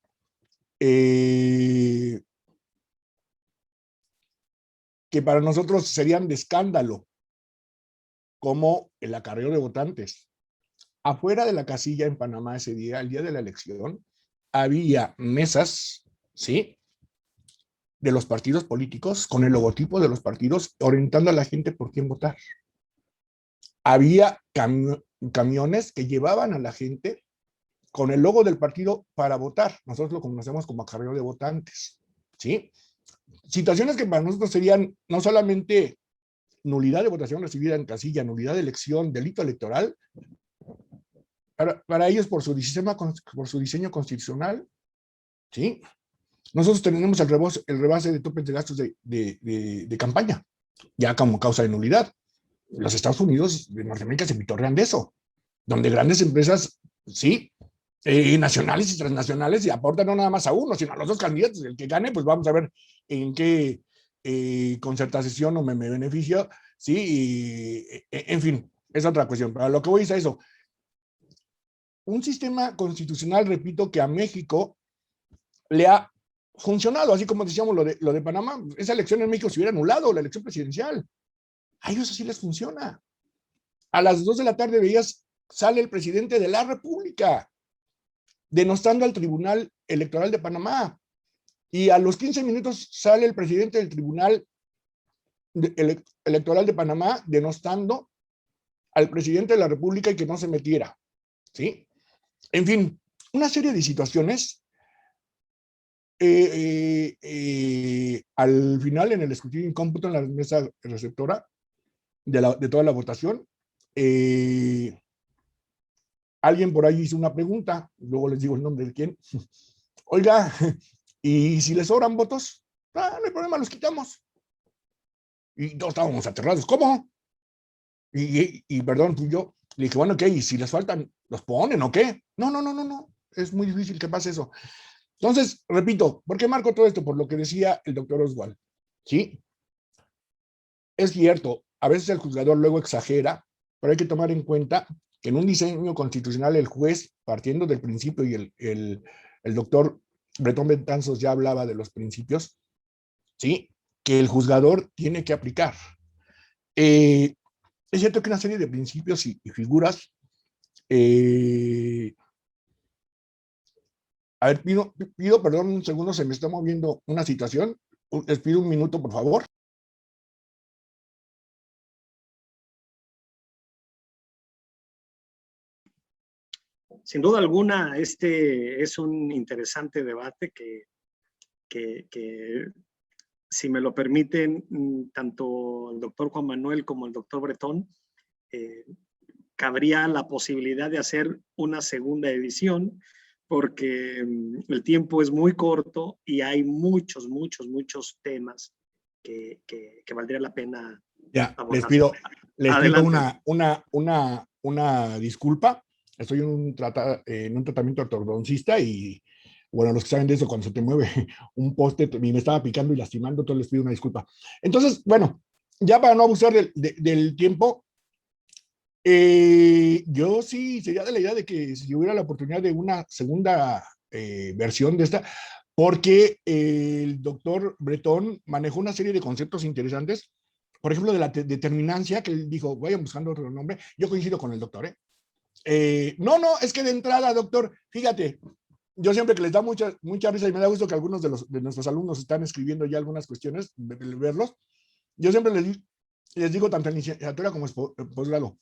Que para nosotros serían de escándalo, como el acarreo de votantes. Afuera de la casilla en Panamá ese día, el día de la elección, había mesas, ¿sí?, de los partidos políticos con el logotipo de los partidos orientando a la gente por quién votar. Había camiones que llevaban a la gente con el logo del partido para votar. Nosotros lo conocemos como acarreo de votantes, ¿sí? Situaciones que para nosotros serían no solamente nulidad de votación recibida en casilla, nulidad de elección, delito electoral, para ellos por su diseño constitucional, ¿sí? Nosotros tenemos el rebase de topes de gastos de campaña, ya como causa de nulidad. Los Estados Unidos de Norteamérica se pitorrean de eso, donde grandes empresas, sí, nacionales y transnacionales, y aportan no nada más a uno, sino a los dos candidatos. El que gane, pues vamos a ver en qué concertación o me beneficio, sí, y, en fin, es otra cuestión. Pero lo que voy a decir es eso. Un sistema constitucional, repito, que a México le ha funcionado, así como decíamos lo de Panamá. Esa elección en México se hubiera anulado, la elección presidencial. A ellos así les funciona. A las 2 de la tarde veías, sale el presidente de la República denostando al Tribunal Electoral de Panamá, y a los 15 minutos sale el presidente del Tribunal Electoral de Panamá denostando al presidente de la República y que no se metiera, ¿sí? En fin, una serie de situaciones. Al final, en el escrutinio en cómputo, en la mesa receptora de toda la votación, alguien por ahí hizo una pregunta, luego les digo el nombre de quién. Oiga, ¿y si les sobran votos? No hay problema, los quitamos. Y todos estábamos aterrados. ¿Cómo? Y perdón, yo le dije, bueno, ¿qué? ¿Y si les faltan, los ponen o qué? No. Es muy difícil que pase eso. Entonces, repito, ¿por qué marco todo esto? Por lo que decía el doctor Oswald, ¿sí? Es cierto, a veces el juzgador luego exagera, pero hay que tomar en cuenta que en un diseño constitucional el juez, partiendo del principio, y el doctor Bretón Betanzos ya hablaba de los principios, ¿sí? Que el juzgador tiene que aplicar. Es cierto que una serie de principios y figuras, a ver, pido perdón un segundo, se me está moviendo una situación, les pido un minuto, por favor. Sin duda alguna, este es un interesante debate que si me lo permiten, tanto el doctor Juan Manuel como el doctor Bretón, cabría la posibilidad de hacer una segunda edición, porque el tiempo es muy corto y hay muchos temas que valdría la pena ya, abordar. Les pido una disculpa. Estoy en un tratamiento ortodoncista y, bueno, los que saben de eso, cuando se te mueve un poste y me estaba picando y lastimando, entonces les pido una disculpa. Entonces, bueno, ya para no abusar del tiempo, yo sí sería de la idea de que si hubiera la oportunidad de una segunda versión de esta, porque el doctor Bretón manejó una serie de conceptos interesantes, por ejemplo, de la determinancia, que él dijo, vayan buscando otro nombre. Yo coincido con el doctor, no, es que de entrada, doctor, fíjate, yo siempre que les da mucha risa y me da gusto que algunos de nuestros alumnos están escribiendo ya algunas cuestiones, verlos, yo siempre les digo tanto en licenciatura como en posgrado,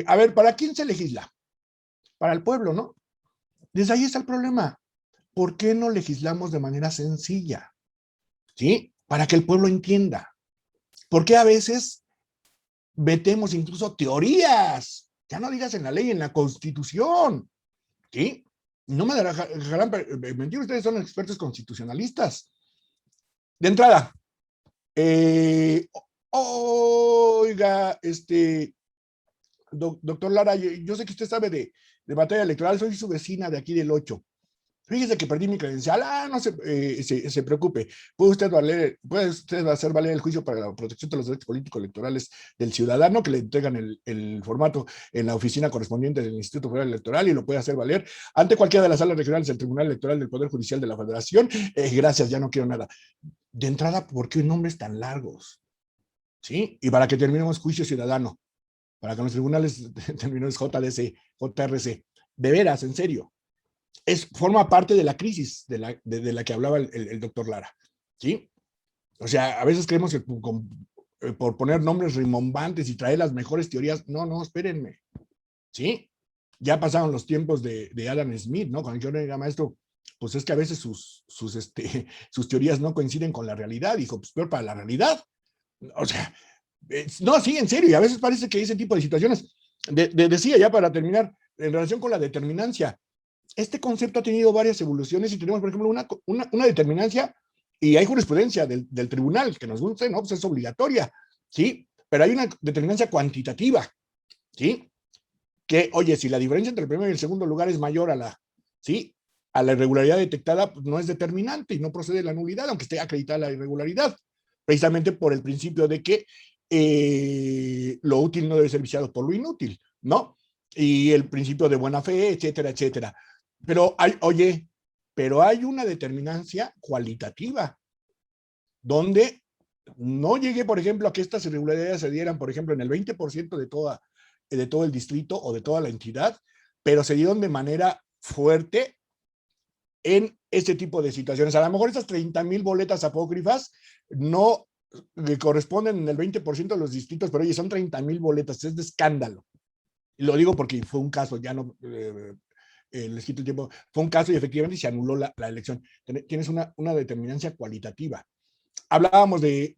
a ver, ¿para quién se legisla? Para el pueblo, ¿no? Desde ahí está el problema. ¿Por qué no legislamos de manera sencilla? ¿Sí? Para que el pueblo entienda. ¿Por qué a veces metemos incluso teorías? Ya no digas en la ley, en la Constitución. ¿Sí? No me dejarán mentir, ustedes son expertos constitucionalistas. De entrada, oiga, doctor Lara, yo sé que usted sabe de batalla electoral, soy su vecina de aquí del 8. Fíjese que perdí mi credencial. No se preocupe. Puede usted hacer valer el juicio para la protección de los derechos políticos electorales del ciudadano, que le entregan el formato en la oficina correspondiente del Instituto Federal Electoral, y lo puede hacer valer ante cualquiera de las salas regionales del Tribunal Electoral del Poder Judicial de la Federación. Gracias, ya no quiero nada. De entrada, ¿por qué nombres tan largos? ¿Sí? Y para que terminemos juicio ciudadano, para que los tribunales terminemos JRC. De veras, en serio. Forma parte de la crisis de la que hablaba el doctor Lara, ¿sí? O sea, a veces creemos que por poner nombres rimbombantes y traer las mejores teorías, no, espérenme, ¿sí? Ya pasaron los tiempos de Adam Smith, ¿no? Cuando yo era maestro, pues es que a veces sus teorías no coinciden con la realidad. Dijo, pues peor para la realidad. O sea, no, sí, en serio, y a veces parece que ese tipo de situaciones, decía ya para terminar, en relación con la determinancia, este concepto ha tenido varias evoluciones y tenemos, por ejemplo, una determinancia, y hay jurisprudencia del tribunal, que nos gusta, ¿no? Pues es obligatoria, ¿sí? Pero hay una determinancia cuantitativa, ¿sí? Que, oye, si la diferencia entre el primero y el segundo lugar es mayor ¿sí? A la irregularidad detectada, pues no es determinante y no procede de la nulidad, aunque esté acreditada la irregularidad, precisamente por el principio de que lo útil no debe ser viciado por lo inútil, ¿no? Y el principio de buena fe, etcétera, etcétera. Pero hay una determinancia cualitativa, donde no llegué, por ejemplo, a que estas irregularidades se dieran, por ejemplo, en el 20% de todo el distrito o de toda la entidad, pero se dieron de manera fuerte en este tipo de situaciones. A lo mejor esas 30,000 boletas apócrifas no le corresponden en el 20% de los distritos, pero oye, son 30,000 boletas, es de escándalo. Y lo digo porque fue un caso, ya no les quito el tiempo, fue un caso y efectivamente se anuló la elección. Tienes una determinancia cualitativa. Hablábamos de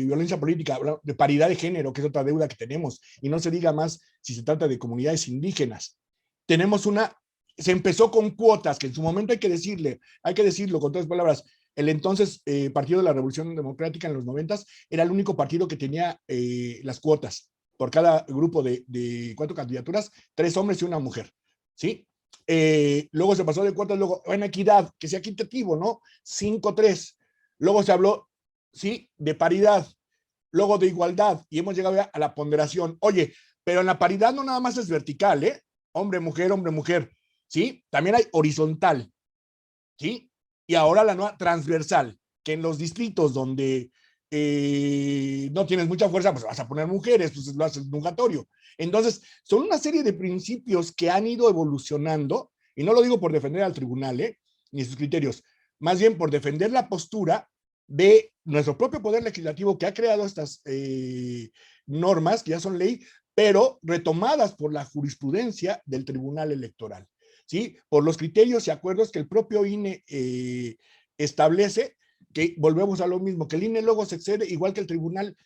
violencia política, de paridad de género, que es otra deuda que tenemos, y no se diga más si se trata de comunidades indígenas. Se empezó con cuotas, que en su momento hay que decirlo con todas palabras. El entonces Partido de la Revolución Democrática en los 90s era el único partido que tenía las cuotas. Por cada grupo de 4 candidaturas, 3 hombres y una mujer, ¿sí? Luego se pasó de cuotas, luego en equidad, que sea equitativo, ¿no? 5-3. Luego se habló, ¿sí? De paridad, luego de igualdad, y hemos llegado a la ponderación. Oye, pero en la paridad no nada más es vertical, ¿eh? Hombre, mujer, ¿sí? También hay horizontal, ¿sí? Y ahora la nueva transversal, que en los distritos donde no tienes mucha fuerza, pues vas a poner mujeres, pues lo haces nugatorio. Entonces, son una serie de principios que han ido evolucionando, y no lo digo por defender al tribunal, ni sus criterios, más bien por defender la postura de nuestro propio poder legislativo que ha creado estas normas, que ya son ley, pero retomadas por la jurisprudencia del Tribunal Electoral, ¿sí? Por los criterios y acuerdos que el propio INE establece, que volvemos a lo mismo, que el INE luego se excede igual que el tribunal.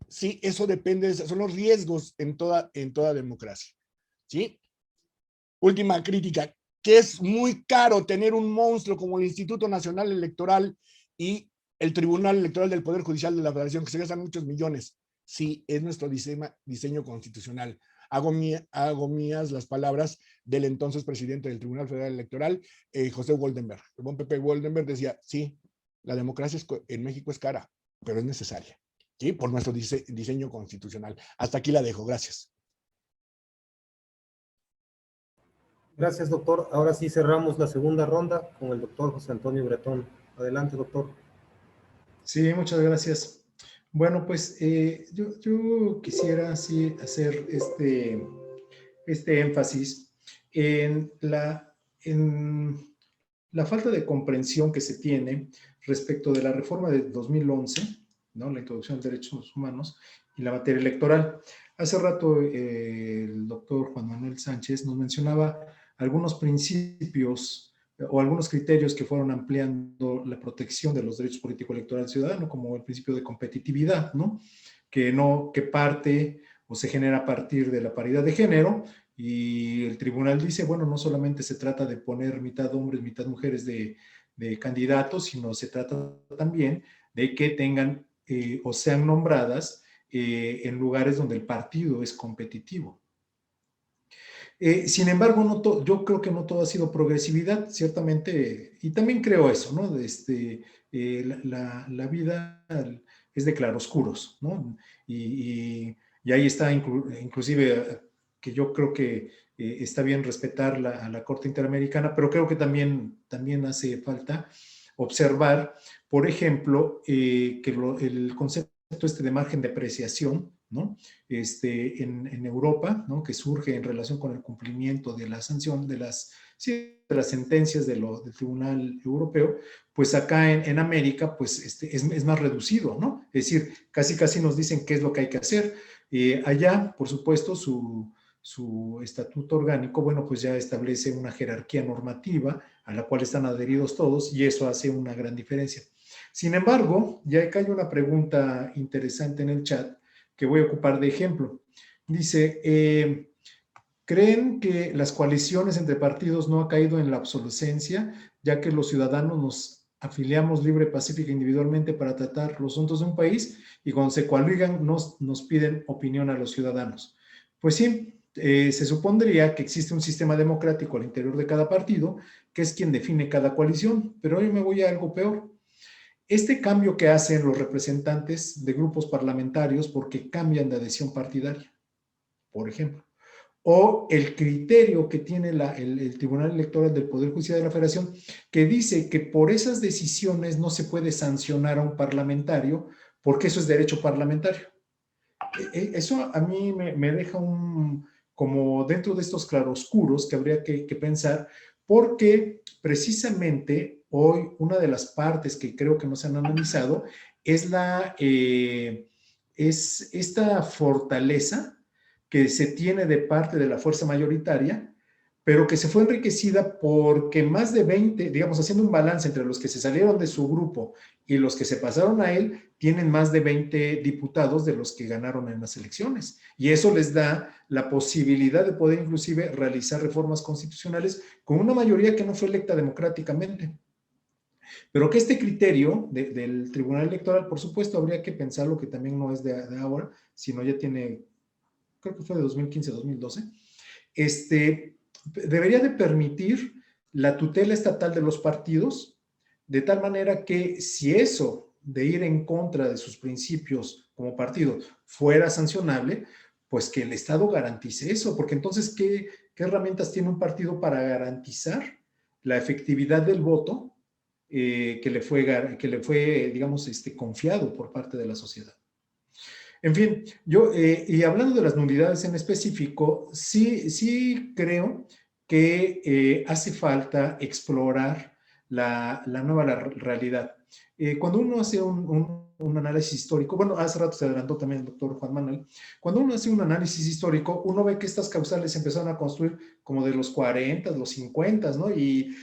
Sí, eso depende, son los riesgos en toda democracia, ¿sí? Última crítica, que es muy caro tener un monstruo como el Instituto Nacional Electoral y el Tribunal Electoral del Poder Judicial de la Federación, que se gastan muchos millones. Sí, es nuestro diseño constitucional. Hago mías las palabras del entonces presidente del Tribunal Federal Electoral, José Woldenberg. El buen Pepe Woldenberg decía, sí, la democracia en México es cara, pero es necesaria, ¿sí? Por nuestro diseño constitucional. Hasta aquí la dejo, gracias. Gracias, doctor. Ahora sí cerramos la segunda ronda con el doctor José Antonio Bretón. Adelante, doctor. Sí, muchas gracias. Bueno, pues yo quisiera sí hacer este énfasis en la falta de comprensión que se tiene respecto de la reforma de 2011, ¿no? La introducción de derechos humanos y la materia electoral. Hace rato el doctor Juan Manuel Sánchez nos mencionaba algunos principios o algunos criterios que fueron ampliando la protección de los derechos político-electoral ciudadano, como el principio de competitividad, ¿no? Que parte o se genera a partir de la paridad de género, y el tribunal dice, bueno, no solamente se trata de poner mitad hombres, mitad mujeres de candidatos, sino se trata también de que tengan o sean nombradas en lugares donde el partido es competitivo. Sin embargo, yo creo que no todo ha sido progresividad, ciertamente, y también creo eso, ¿no? La vida es de claroscuros, ¿no? Y ahí está inclusive que yo creo que está bien respetar a la Corte Interamericana, pero creo que también hace falta observar, por ejemplo, que el concepto de margen de apreciación, ¿no? En Europa, ¿no? Que surge en relación con el cumplimiento de la sanción de las sentencias del Tribunal Europeo, pues acá en América pues es más reducido, ¿no? Es decir, casi nos dicen qué es lo que hay que hacer. Allá, por supuesto, su estatuto orgánico, bueno, pues ya establece una jerarquía normativa a la cual están adheridos todos, y eso hace una gran diferencia. Sin embargo, ya acá hay una pregunta interesante en el chat que voy a ocupar de ejemplo. Dice, ¿creen que las coaliciones entre partidos no ha caído en la obsolescencia, ya que los ciudadanos nos afiliamos libre, pacífica, individualmente para tratar los asuntos de un país, y cuando se coaligan nos piden opinión a los ciudadanos? Pues sí, se supondría que existe un sistema democrático al interior de cada partido, que es quien define cada coalición, pero hoy me voy a algo peor. Este cambio que hacen los representantes de grupos parlamentarios porque cambian de adhesión partidaria, por ejemplo, o el criterio que tiene el Tribunal Electoral del Poder Judicial de la Federación, que dice que por esas decisiones no se puede sancionar a un parlamentario porque eso es derecho parlamentario. Eso a mí me deja como dentro de estos claroscuros que habría que pensar, porque precisamente hoy una de las partes que creo que no se han analizado es esta fortaleza que se tiene de parte de la fuerza mayoritaria, pero que se fue enriquecida porque más de 20, digamos, haciendo un balance entre los que se salieron de su grupo y los que se pasaron a él, tienen más de 20 diputados de los que ganaron en las elecciones. Y eso les da la posibilidad de poder inclusive realizar reformas constitucionales con una mayoría que no fue electa democráticamente. Pero que este criterio del Tribunal Electoral, por supuesto, habría que pensarlo, que también no es de ahora, sino ya tiene, creo que fue de 2015-2012, debería de permitir la tutela estatal de los partidos, de tal manera que si eso de ir en contra de sus principios como partido fuera sancionable, pues que el Estado garantice eso, porque entonces, ¿qué ¿Qué herramientas tiene un partido para garantizar la efectividad del voto que le fue, digamos, confiado por parte de la sociedad? En fin, y hablando de las nulidades en específico, sí creo que hace falta explorar la nueva realidad. Cuando uno hace un análisis histórico, bueno, hace rato se adelantó también el doctor Juan Manuel, cuando uno hace un análisis histórico, uno ve que estas causales se empezaron a construir como de los 40, los 50, ¿no? Y,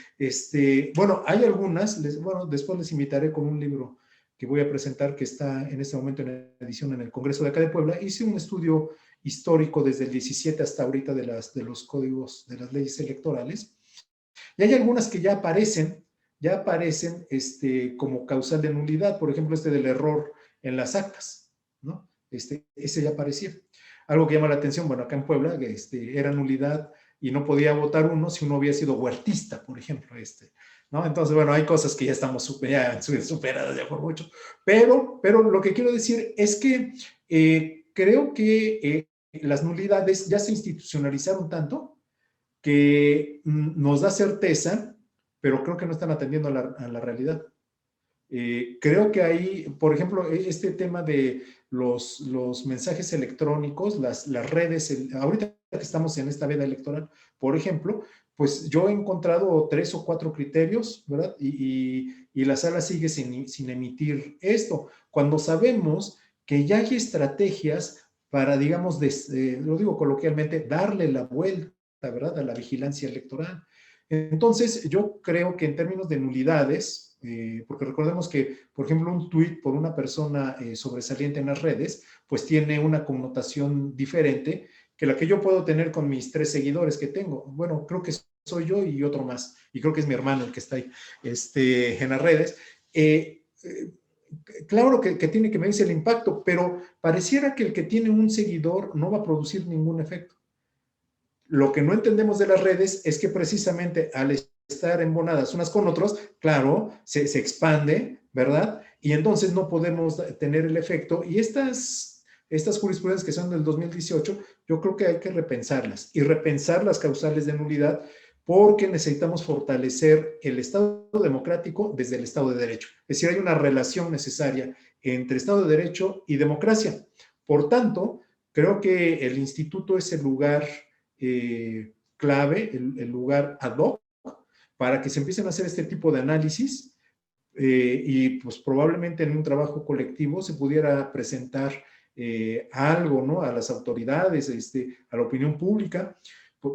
bueno, hay algunas, bueno, después les invitaré con un libro que voy a presentar, que está en este momento en edición en el Congreso de acá de Puebla. Hice un estudio histórico desde el 17 hasta ahorita de los códigos, de las leyes electorales, y hay algunas que ya aparecen como causal de nulidad, por ejemplo, del error en las actas, ¿no? Ese ya aparecía. Algo que llama la atención, bueno, acá en Puebla, era nulidad y no podía votar uno si uno había sido huertista, por ejemplo, ¿no? Entonces, bueno, hay cosas que ya estamos superadas ya por mucho, pero lo que quiero decir es que creo que las nulidades ya se institucionalizaron tanto que nos da certeza, pero creo que no están atendiendo a la realidad. Creo que ahí, por ejemplo, este tema de los mensajes electrónicos, las redes, ahorita que estamos en esta veda electoral, por ejemplo, pues yo he encontrado 3 o 4 criterios, ¿verdad? Y la sala sigue sin emitir esto, cuando sabemos que ya hay estrategias para, digamos, lo digo coloquialmente, darle la vuelta, ¿verdad?, a la vigilancia electoral. Entonces, yo creo que en términos de nulidades, porque recordemos que, por ejemplo, un tuit por una persona sobresaliente en las redes, pues tiene una connotación diferente que la que yo puedo tener con mis 3 seguidores que tengo. Bueno, creo que soy yo y otro más, y creo que es mi hermano el que está ahí en las redes. Claro que tiene que medirse el impacto, pero pareciera que el que tiene un seguidor no va a producir ningún efecto. Lo que no entendemos de las redes es que precisamente al estar embonadas unas con otros, claro, se expande, ¿verdad? Y entonces no podemos tener el efecto. Y estas jurisprudencias que son del 2018, yo creo que hay que repensarlas y repensar las causales de nulidad, porque necesitamos fortalecer el Estado democrático desde el Estado de Derecho. Es decir, hay una relación necesaria entre Estado de Derecho y democracia. Por tanto, creo que el instituto es el lugar clave, el lugar ad hoc para que se empiecen a hacer este tipo de análisis y pues probablemente en un trabajo colectivo se pudiera presentar algo, ¿no?, a las autoridades, a la opinión pública,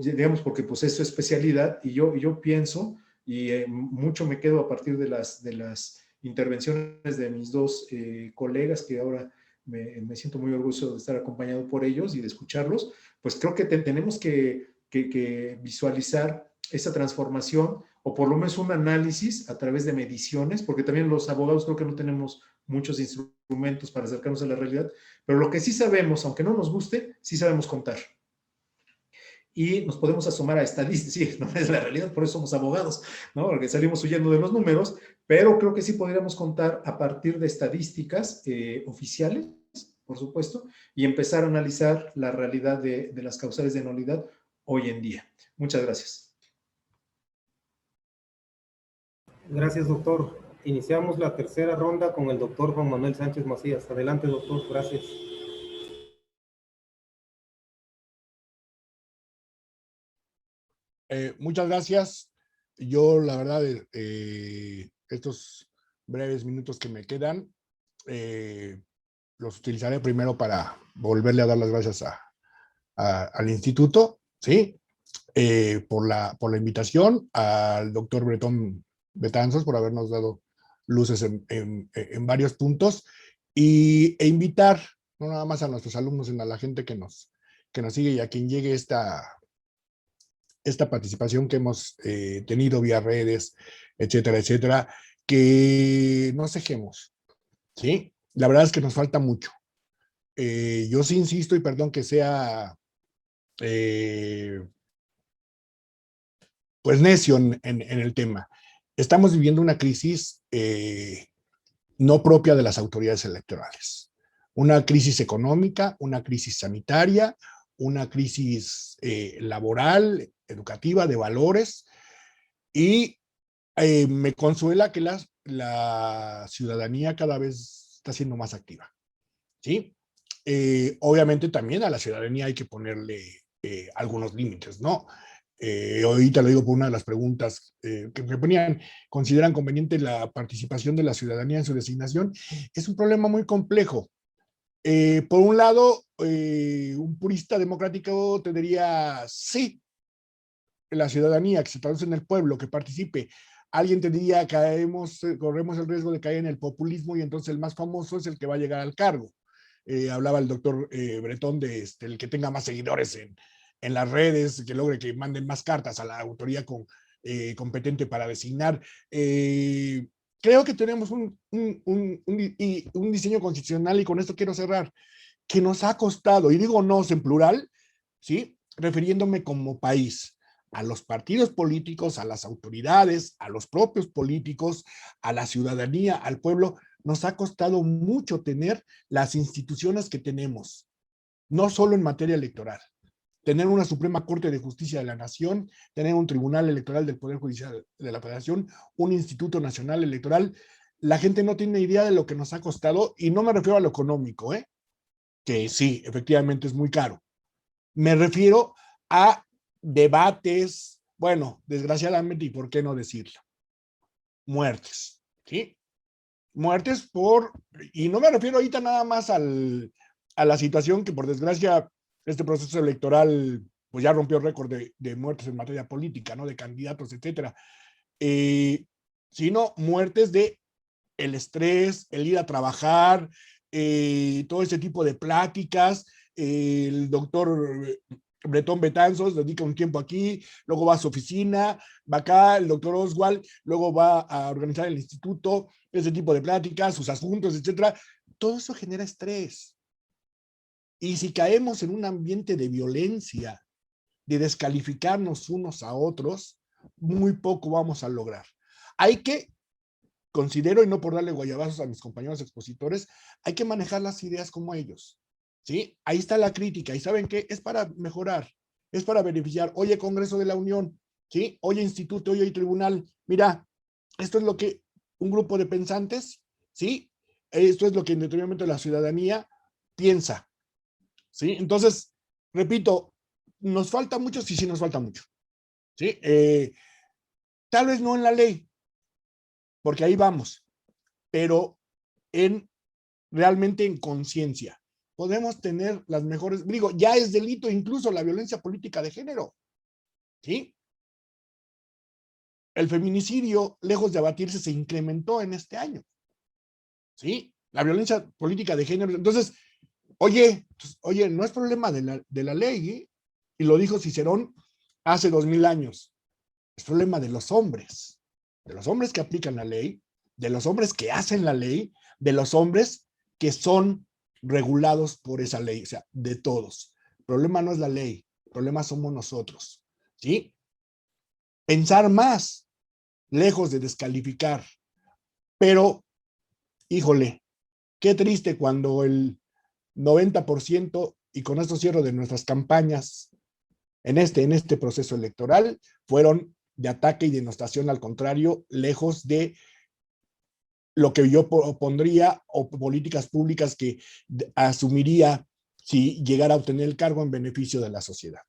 digamos, porque pues es su especialidad, y yo pienso, y mucho me quedo a partir de las intervenciones de mis 2 colegas, que ahora me siento muy orgulloso de estar acompañado por ellos y de escucharlos, pues creo que tenemos que visualizar esa transformación, o por lo menos un análisis a través de mediciones, porque también los abogados creo que no tenemos muchos instrumentos para acercarnos a la realidad, pero lo que sí sabemos, aunque no nos guste, sí sabemos contar. Y nos podemos asomar a estadísticas, sí, no es la realidad, por eso somos abogados, ¿no?, porque salimos huyendo de los números, pero creo que sí podríamos contar a partir de estadísticas oficiales, por supuesto, y empezar a analizar la realidad de las causales de nulidad hoy en día. Muchas gracias. Gracias, doctor. Iniciamos la tercera ronda con el doctor Juan Manuel Sánchez Macías. Adelante, doctor. Gracias. Muchas gracias. Yo, la verdad, estos breves minutos que me quedan, los utilizaré primero para volverle a dar las gracias al instituto, ¿sí? Por la invitación, al doctor Bretón Betanzos por habernos dado luces en varios puntos, e invitar no nada más a nuestros alumnos, sino a la gente que nos sigue y a quien llegue esta participación que hemos tenido vía redes, etcétera, etcétera, que no cejemos, ¿sí? La verdad es que nos falta mucho. Yo sí insisto, y perdón que sea pues necio en el tema. Estamos viviendo una crisis no propia de las autoridades electorales. Una crisis económica, una crisis sanitaria, una crisis laboral, educativa, de valores, y me consuela que la ciudadanía cada vez está siendo más activa, ¿sí? Obviamente también a la ciudadanía hay que ponerle algunos límites, ¿no? Ahorita lo digo por una de las preguntas que me ponían, ¿consideran conveniente la participación de la ciudadanía en su designación? Es un problema muy complejo. Por un lado, un purista democrático te diría, sí, la ciudadanía que se traduce en el pueblo, que participe. Alguien te diría, corremos el riesgo de caer en el populismo y entonces el más famoso es el que va a llegar al cargo. Hablaba el doctor Bretón de el que tenga más seguidores en las redes, que logre que manden más cartas a la autoría competente para designar. Creo que tenemos un diseño constitucional, y con esto quiero cerrar, que nos ha costado, y digo nos en plural, ¿sí? Refiriéndome como país, a los partidos políticos, a las autoridades, a los propios políticos, a la ciudadanía, al pueblo, nos ha costado mucho tener las instituciones que tenemos, no solo en materia electoral. Tener una Suprema Corte de Justicia de la Nación, tener un Tribunal Electoral del Poder Judicial de la Federación, un Instituto Nacional Electoral. La gente no tiene idea de lo que nos ha costado, y no me refiero a lo económico, que sí, efectivamente es muy caro. Me refiero a debates, bueno, desgraciadamente, y por qué no decirlo, muertes, ¿sí? Muertes y no me refiero ahorita nada más a la situación que por desgracia este proceso electoral pues ya rompió récord de muertes en materia política, ¿no? De candidatos, etcétera. Sino muertes de el estrés, el ir a trabajar, todo ese tipo de pláticas. El doctor Bretón Betanzos dedica un tiempo aquí, luego va a su oficina, va acá, el doctor Oswald, luego va a organizar el instituto, ese tipo de pláticas, sus asuntos, etcétera. Todo eso genera estrés. Y si caemos en un ambiente de violencia, de descalificarnos unos a otros, muy poco vamos a lograr. Hay que, considero, y no por darle guayabazos a mis compañeros expositores, hay que manejar las ideas como ellos, ¿sí? Ahí está la crítica, y ¿saben qué? Es para mejorar, es para beneficiar. Oye, Congreso de la Unión, ¿sí? Oye, Instituto, oye, Tribunal, mira, esto es lo que un grupo de pensantes, ¿sí? Esto es lo que en determinado la ciudadanía piensa, ¿sí? Entonces, repito, nos falta mucho, sí nos falta mucho, ¿sí? Tal vez no en la ley, porque ahí vamos, pero realmente en conciencia. Podemos tener las mejores, digo, ya es delito incluso la violencia política de género, ¿sí? El feminicidio, lejos de abatirse, se incrementó en este año, ¿sí? La violencia política de género. Entonces, oye, no es problema de la ley, ¿eh? Y lo dijo Cicerón hace 2000 años. Es problema de los hombres que aplican la ley, de los hombres que hacen la ley, de los hombres que son regulados por esa ley, o sea, de todos. El problema no es la ley, el problema somos nosotros, ¿sí? Pensar más, lejos de descalificar, pero, híjole, qué triste cuando el 90%, y con esto cierro, de nuestras campañas en este proceso electoral fueron de ataque y denostación, al contrario, lejos de lo que yo pondría o políticas públicas que asumiría si llegara a obtener el cargo en beneficio de la sociedad.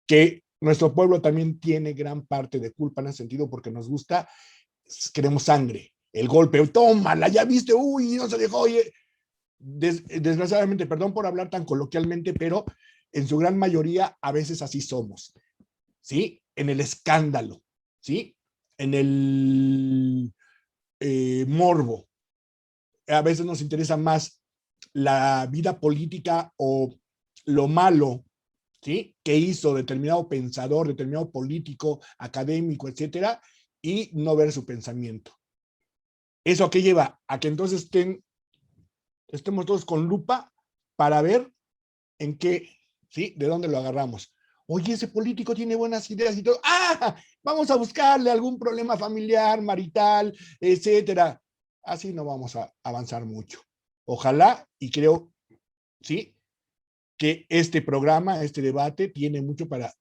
Que nuestro pueblo también tiene gran parte de culpa en ese sentido, porque nos gusta, queremos sangre, el golpe, tómala, ya viste, uy, no se dejó, oye. Desgraciadamente, perdón por hablar tan coloquialmente, pero en su gran mayoría a veces así somos, ¿sí? En el escándalo, ¿sí? En el morbo. A veces nos interesa más la vida política o lo malo, ¿sí? Que hizo determinado pensador, determinado político, académico, etcétera, y no ver su pensamiento. ¿Eso a qué lleva? A que entonces estemos todos con lupa para ver en qué, ¿sí? De dónde lo agarramos. Oye, ese político tiene buenas ideas y todo. ¡Ah! Vamos a buscarle algún problema familiar, marital, etcétera. Así no vamos a avanzar mucho. Ojalá, y creo, ¿sí? que este programa, este debate, tiene mucho para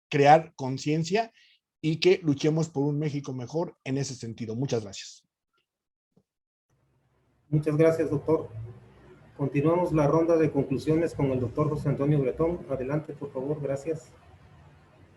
crear conciencia y que luchemos por un México mejor en ese sentido. Muchas gracias. Muchas gracias, doctor. Continuamos la ronda de conclusiones con el doctor José Antonio Bretón. Adelante, por favor. Gracias.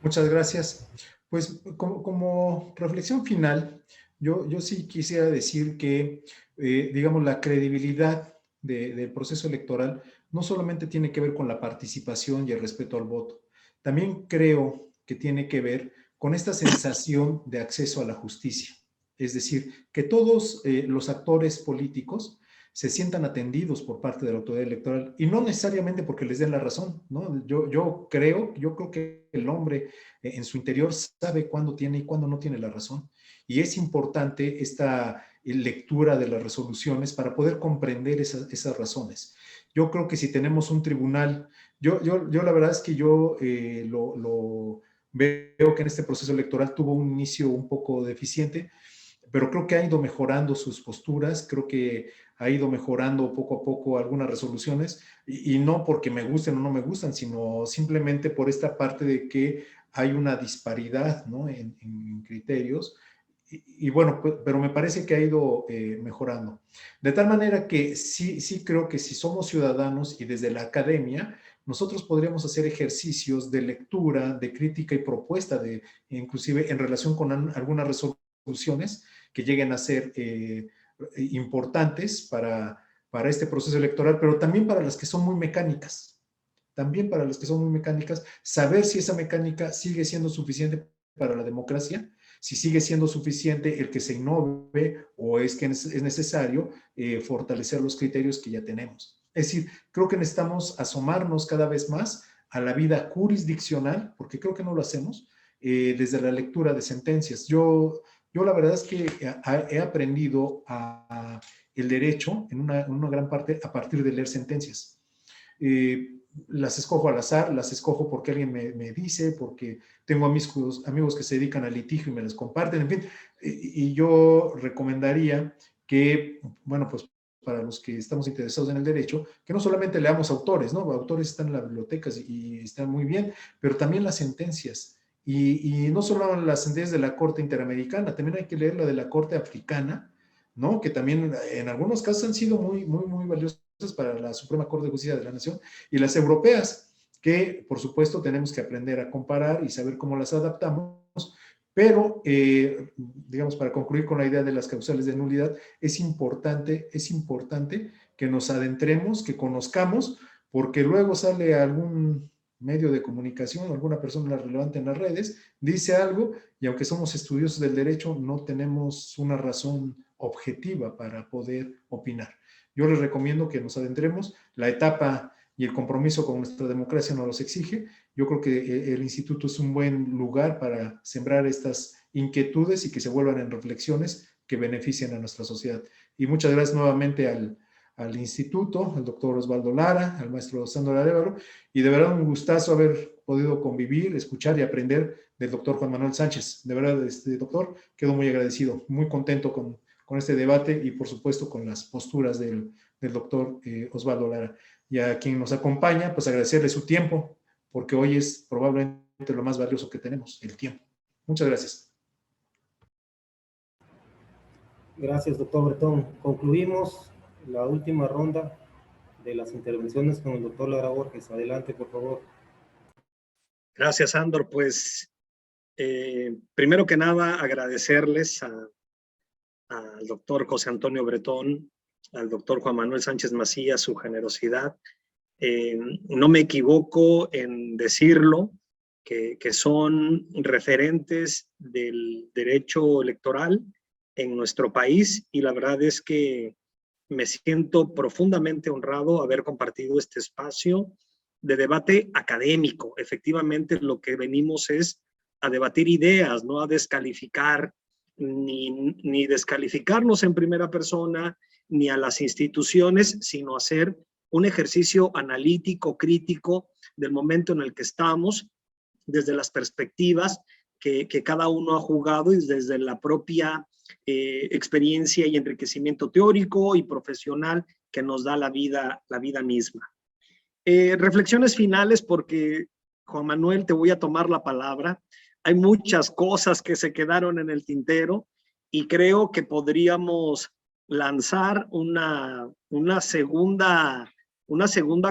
Muchas gracias. Pues como reflexión final, yo sí quisiera decir que, digamos, la credibilidad del proceso electoral no solamente tiene que ver con la participación y el respeto al voto, también creo que tiene que ver con esta sensación de acceso a la justicia. Es decir, que todos los actores políticos se sientan atendidos por parte de la autoridad electoral y no necesariamente porque les den la razón, ¿no? Yo creo que el hombre en su interior sabe cuándo tiene y cuándo no tiene la razón. Y es importante esta lectura de las resoluciones para poder comprender esas razones. Yo creo que si tenemos un tribunal, yo la verdad es que yo lo veo que en este proceso electoral tuvo un inicio un poco deficiente, pero creo que ha ido mejorando sus posturas, creo que ha ido mejorando poco a poco algunas resoluciones, y no porque me gusten o no me gustan, sino simplemente por esta parte de que hay una disparidad, ¿no?, en criterios, y bueno, pero me parece que ha ido mejorando. De tal manera que sí creo que si somos ciudadanos y desde la academia, nosotros podríamos hacer ejercicios de lectura, de crítica y propuesta, inclusive en relación con algunas resoluciones que lleguen a ser importantes para este proceso electoral, pero también para las que son muy mecánicas. También para las que son muy mecánicas, saber si esa mecánica sigue siendo suficiente para la democracia, si sigue siendo suficiente el que se innove o es que es necesario fortalecer los criterios que ya tenemos. Es decir, creo que necesitamos asomarnos cada vez más a la vida jurisdiccional, porque creo que no lo hacemos, desde la lectura de sentencias. Yo la verdad es que he aprendido el derecho en una gran parte a partir de leer sentencias. Las escojo al azar, las escojo porque alguien me dice, porque tengo amigos que se dedican al litigio y me las comparten, en fin, y yo recomendaría que, bueno, pues para los que estamos interesados en el derecho, que no solamente leamos autores, ¿no? Autores están en las bibliotecas y están muy bien, pero también las sentencias. Y no solo las sentencias de la Corte Interamericana, también hay que leer la de la Corte Africana, ¿no?, que también en algunos casos han sido muy valiosas para la Suprema Corte de Justicia de la Nación, y las europeas, que por supuesto tenemos que aprender a comparar y saber cómo las adaptamos, pero digamos, para concluir con la idea de las causales de nulidad, es importante que nos adentremos, que conozcamos, porque luego sale algún medio de comunicación, alguna persona relevante en las redes, dice algo, y aunque somos estudiosos del derecho, no tenemos una razón objetiva para poder opinar. Yo les recomiendo que nos adentremos. La etapa y el compromiso con nuestra democracia nos los exige. Yo creo que el instituto es un buen lugar para sembrar estas inquietudes y que se vuelvan en reflexiones que beneficien a nuestra sociedad. Y muchas gracias nuevamente al instituto, al doctor Osvaldo Lara, al maestro Sandro Arévalo, y de verdad un gustazo haber podido convivir, escuchar y aprender del doctor Juan Manuel Sánchez. De verdad, doctor, quedo muy agradecido, muy contento con este debate y por supuesto con las posturas del doctor Osvaldo Lara. Y a quien nos acompaña, pues agradecerle su tiempo, porque hoy es probablemente lo más valioso que tenemos, el tiempo. Muchas gracias. Gracias, doctor Bretón. Concluimos la última ronda de las intervenciones con el doctor Lara Borges. Adelante, por favor. Gracias, Andor. Pues, primero que nada, agradecerles al doctor José Antonio Bretón, al doctor Juan Manuel Sánchez Macías, su generosidad. No me equivoco en decirlo, que son referentes del derecho electoral en nuestro país, y la verdad es que me siento profundamente honrado haber compartido este espacio de debate académico. Efectivamente, lo que venimos es a debatir ideas, no a descalificar, ni descalificarnos en primera persona, ni a las instituciones, sino hacer un ejercicio analítico, crítico del momento en el que estamos, desde las perspectivas que cada uno ha jugado y desde la propia experiencia y enriquecimiento teórico y profesional que nos da la vida misma. Reflexiones finales, porque Juan Manuel, te voy a tomar la palabra. Hay muchas cosas que se quedaron en el tintero y creo que podríamos lanzar una segunda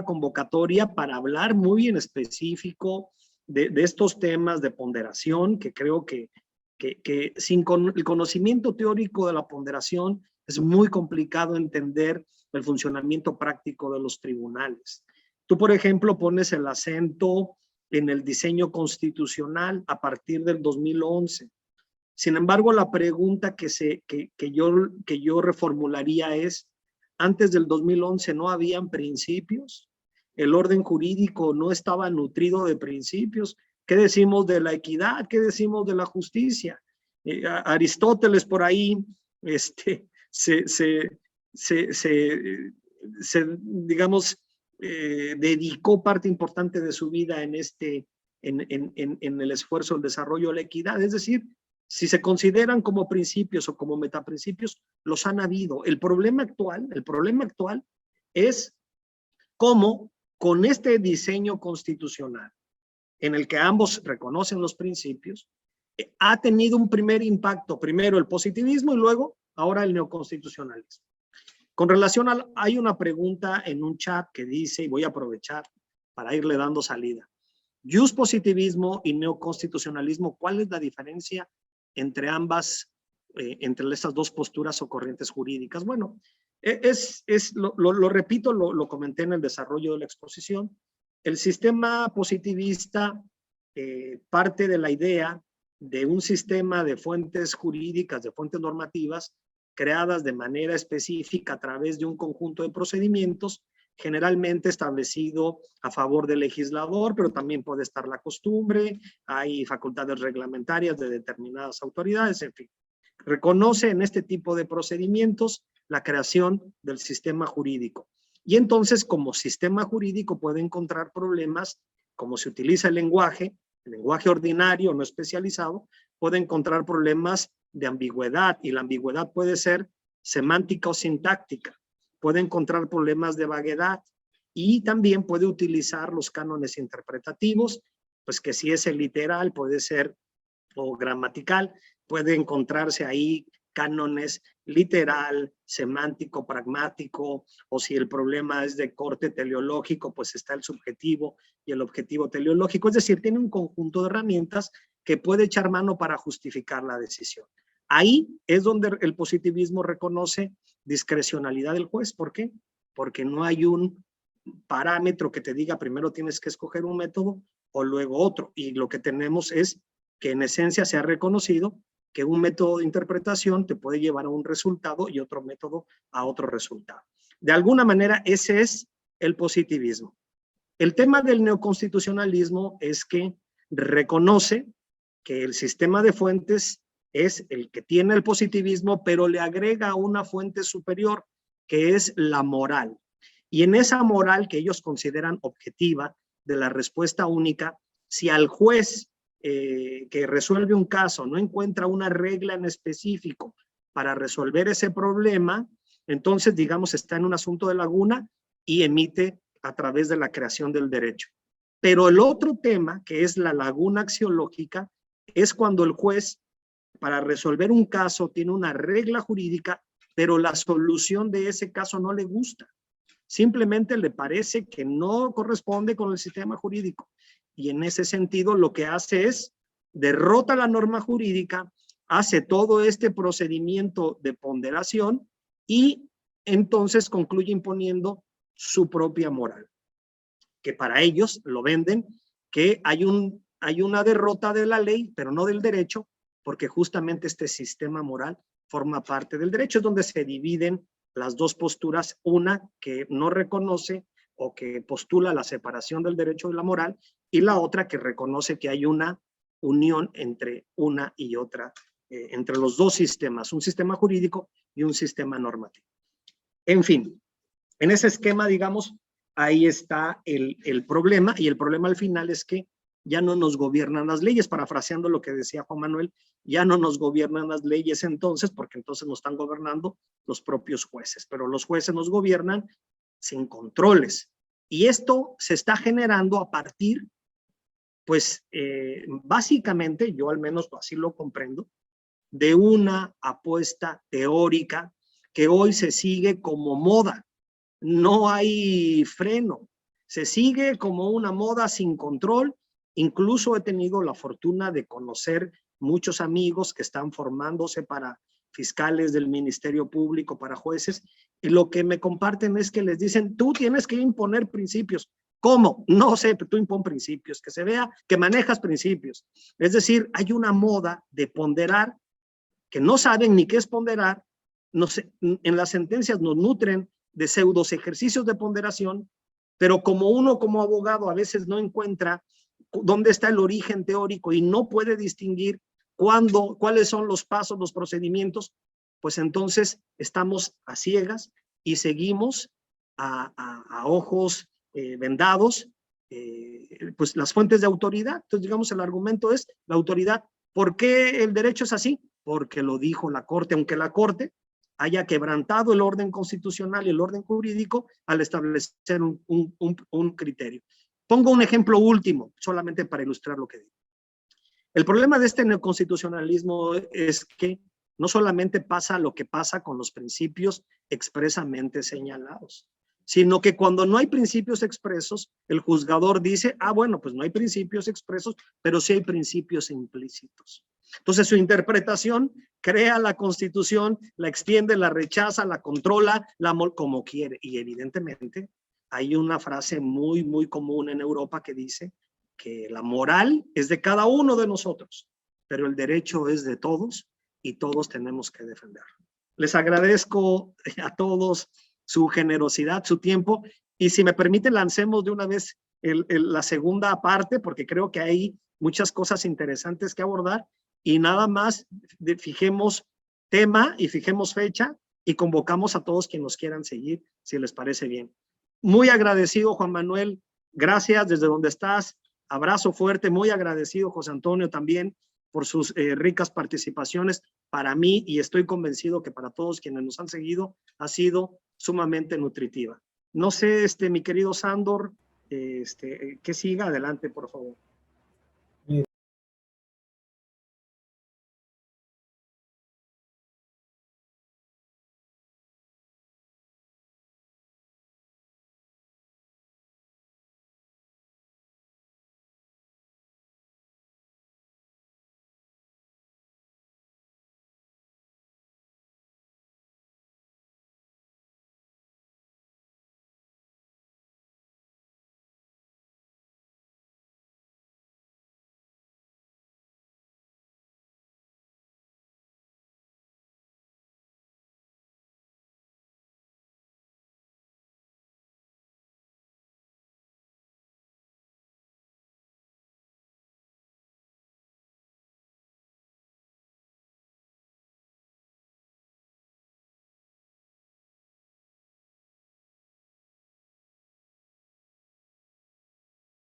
convocatoria para hablar muy en específico de estos temas de ponderación, que creo que sin el conocimiento teórico de la ponderación es muy complicado entender el funcionamiento práctico de los tribunales. Tú, por ejemplo, pones el acento en el diseño constitucional a partir del 2011. Sin embargo, la pregunta que yo reformularía es, antes del 2011 no habían principios, el orden jurídico no estaba nutrido de principios. ¿Qué decimos de la equidad? ¿Qué decimos de la justicia? Aristóteles por ahí digamos, dedicó parte importante de su vida en el esfuerzo del desarrollo de la equidad. Es decir, si se consideran como principios o como metaprincipios, los han habido. El problema actual es cómo con este diseño constitucional, en el que ambos reconocen los principios, ha tenido un primer impacto, primero el positivismo y luego ahora el neoconstitucionalismo. Con relación hay una pregunta en un chat que dice, y voy a aprovechar para irle dando salida, positivismo y neoconstitucionalismo, ¿cuál es la diferencia entre entre estas dos posturas o corrientes jurídicas? Bueno, lo repito, lo comenté en el desarrollo de la exposición. El sistema positivista parte de la idea de un sistema de fuentes jurídicas, de fuentes normativas, creadas de manera específica a través de un conjunto de procedimientos, generalmente establecido a favor del legislador, pero también puede estar la costumbre, hay facultades reglamentarias de determinadas autoridades, en fin. Reconoce en este tipo de procedimientos la creación del sistema jurídico. Y entonces, como sistema jurídico, puede encontrar problemas, como se utiliza el lenguaje ordinario, no especializado, puede encontrar problemas de ambigüedad, y la ambigüedad puede ser semántica o sintáctica, puede encontrar problemas de vaguedad, y también puede utilizar los cánones interpretativos, pues que si es el literal puede ser, o gramatical, puede encontrarse ahí cánones literal, semántico, pragmático, o si el problema es de corte teleológico, pues está el subjetivo y el objetivo teleológico. Es decir, tiene un conjunto de herramientas que puede echar mano para justificar la decisión. Ahí es donde el positivismo reconoce discrecionalidad del juez. ¿Por qué? Porque no hay un parámetro que te diga primero tienes que escoger un método o luego otro. Y lo que tenemos es que en esencia se ha reconocido que un método de interpretación te puede llevar a un resultado y otro método a otro resultado. De alguna manera ese es el positivismo. El tema del neoconstitucionalismo es que reconoce que el sistema de fuentes es el que tiene el positivismo, pero le agrega una fuente superior, que es la moral. Y en esa moral que ellos consideran objetiva de la respuesta única, si al juez que resuelve un caso no encuentra una regla en específico para resolver ese problema, entonces, digamos, está en un asunto de laguna y emite a través de la creación del derecho. Pero el otro tema, que es la laguna axiológica, es cuando el juez, para resolver un caso, tiene una regla jurídica, pero la solución de ese caso no le gusta. Simplemente le parece que no corresponde con el sistema jurídico. Y en ese sentido lo que hace es derrota la norma jurídica, hace todo este procedimiento de ponderación y entonces concluye imponiendo su propia moral. Que para ellos lo venden, que hay una derrota de la ley, pero no del derecho, porque justamente este sistema moral forma parte del derecho. Es donde se dividen las dos posturas, una que no reconoce o que postula la separación del derecho y la moral, y la otra que reconoce que hay una unión entre una y otra, entre los dos sistemas, un sistema jurídico y un sistema normativo. En fin, en ese esquema, digamos, ahí está el problema, y el problema al final es que ya no nos gobiernan las leyes, parafraseando lo que decía Juan Manuel, ya no nos gobiernan las leyes entonces, porque entonces nos están gobernando los propios jueces, pero los jueces nos gobiernan sin controles. Y esto se está generando a partir, pues, básicamente, yo al menos así lo comprendo, de una apuesta teórica que hoy se sigue como moda. No hay freno. Se sigue como una moda sin control. Incluso he tenido la fortuna de conocer muchos amigos que están formándose para fiscales del Ministerio Público, para jueces, y lo que me comparten es que les dicen, tú tienes que imponer principios. ¿Cómo? No sé, pero tú impon principios, que se vea que manejas principios. Es decir, hay una moda de ponderar que no saben ni qué es ponderar. En las sentencias nos nutren de pseudos ejercicios de ponderación, pero como uno como abogado a veces no encuentra dónde está el origen teórico y no puede distinguir cuáles son los pasos, los procedimientos, pues entonces estamos a ciegas y seguimos a ojos vendados pues las fuentes de autoridad. Entonces, digamos, el argumento es la autoridad. ¿Por qué el derecho es así? Porque lo dijo la Corte, aunque la Corte haya quebrantado el orden constitucional y el orden jurídico al establecer un criterio. Pongo un ejemplo último, solamente para ilustrar lo que digo. El problema de este neoconstitucionalismo es que no solamente pasa lo que pasa con los principios expresamente señalados, sino que cuando no hay principios expresos, el juzgador dice, bueno, pues no hay principios expresos, pero sí hay principios implícitos. Entonces su interpretación crea la Constitución, la extiende, la rechaza, la controla, como quiere. Y evidentemente hay una frase muy, muy común en Europa que dice que la moral es de cada uno de nosotros, pero el derecho es de todos y todos tenemos que defenderlo. Les agradezco a todos su generosidad, su tiempo, y si me permiten lancemos de una vez la segunda parte, porque creo que hay muchas cosas interesantes que abordar, y nada más fijemos tema y fijemos fecha y convocamos a todos quienes nos quieran seguir, si les parece bien. Muy agradecido, Juan Manuel, gracias desde donde estás, abrazo fuerte, muy agradecido, José Antonio, también por sus ricas participaciones. Para mí, y estoy convencido que para todos quienes nos han seguido, ha sido sumamente nutritiva. No sé, mi querido Sándor, que siga adelante, por favor.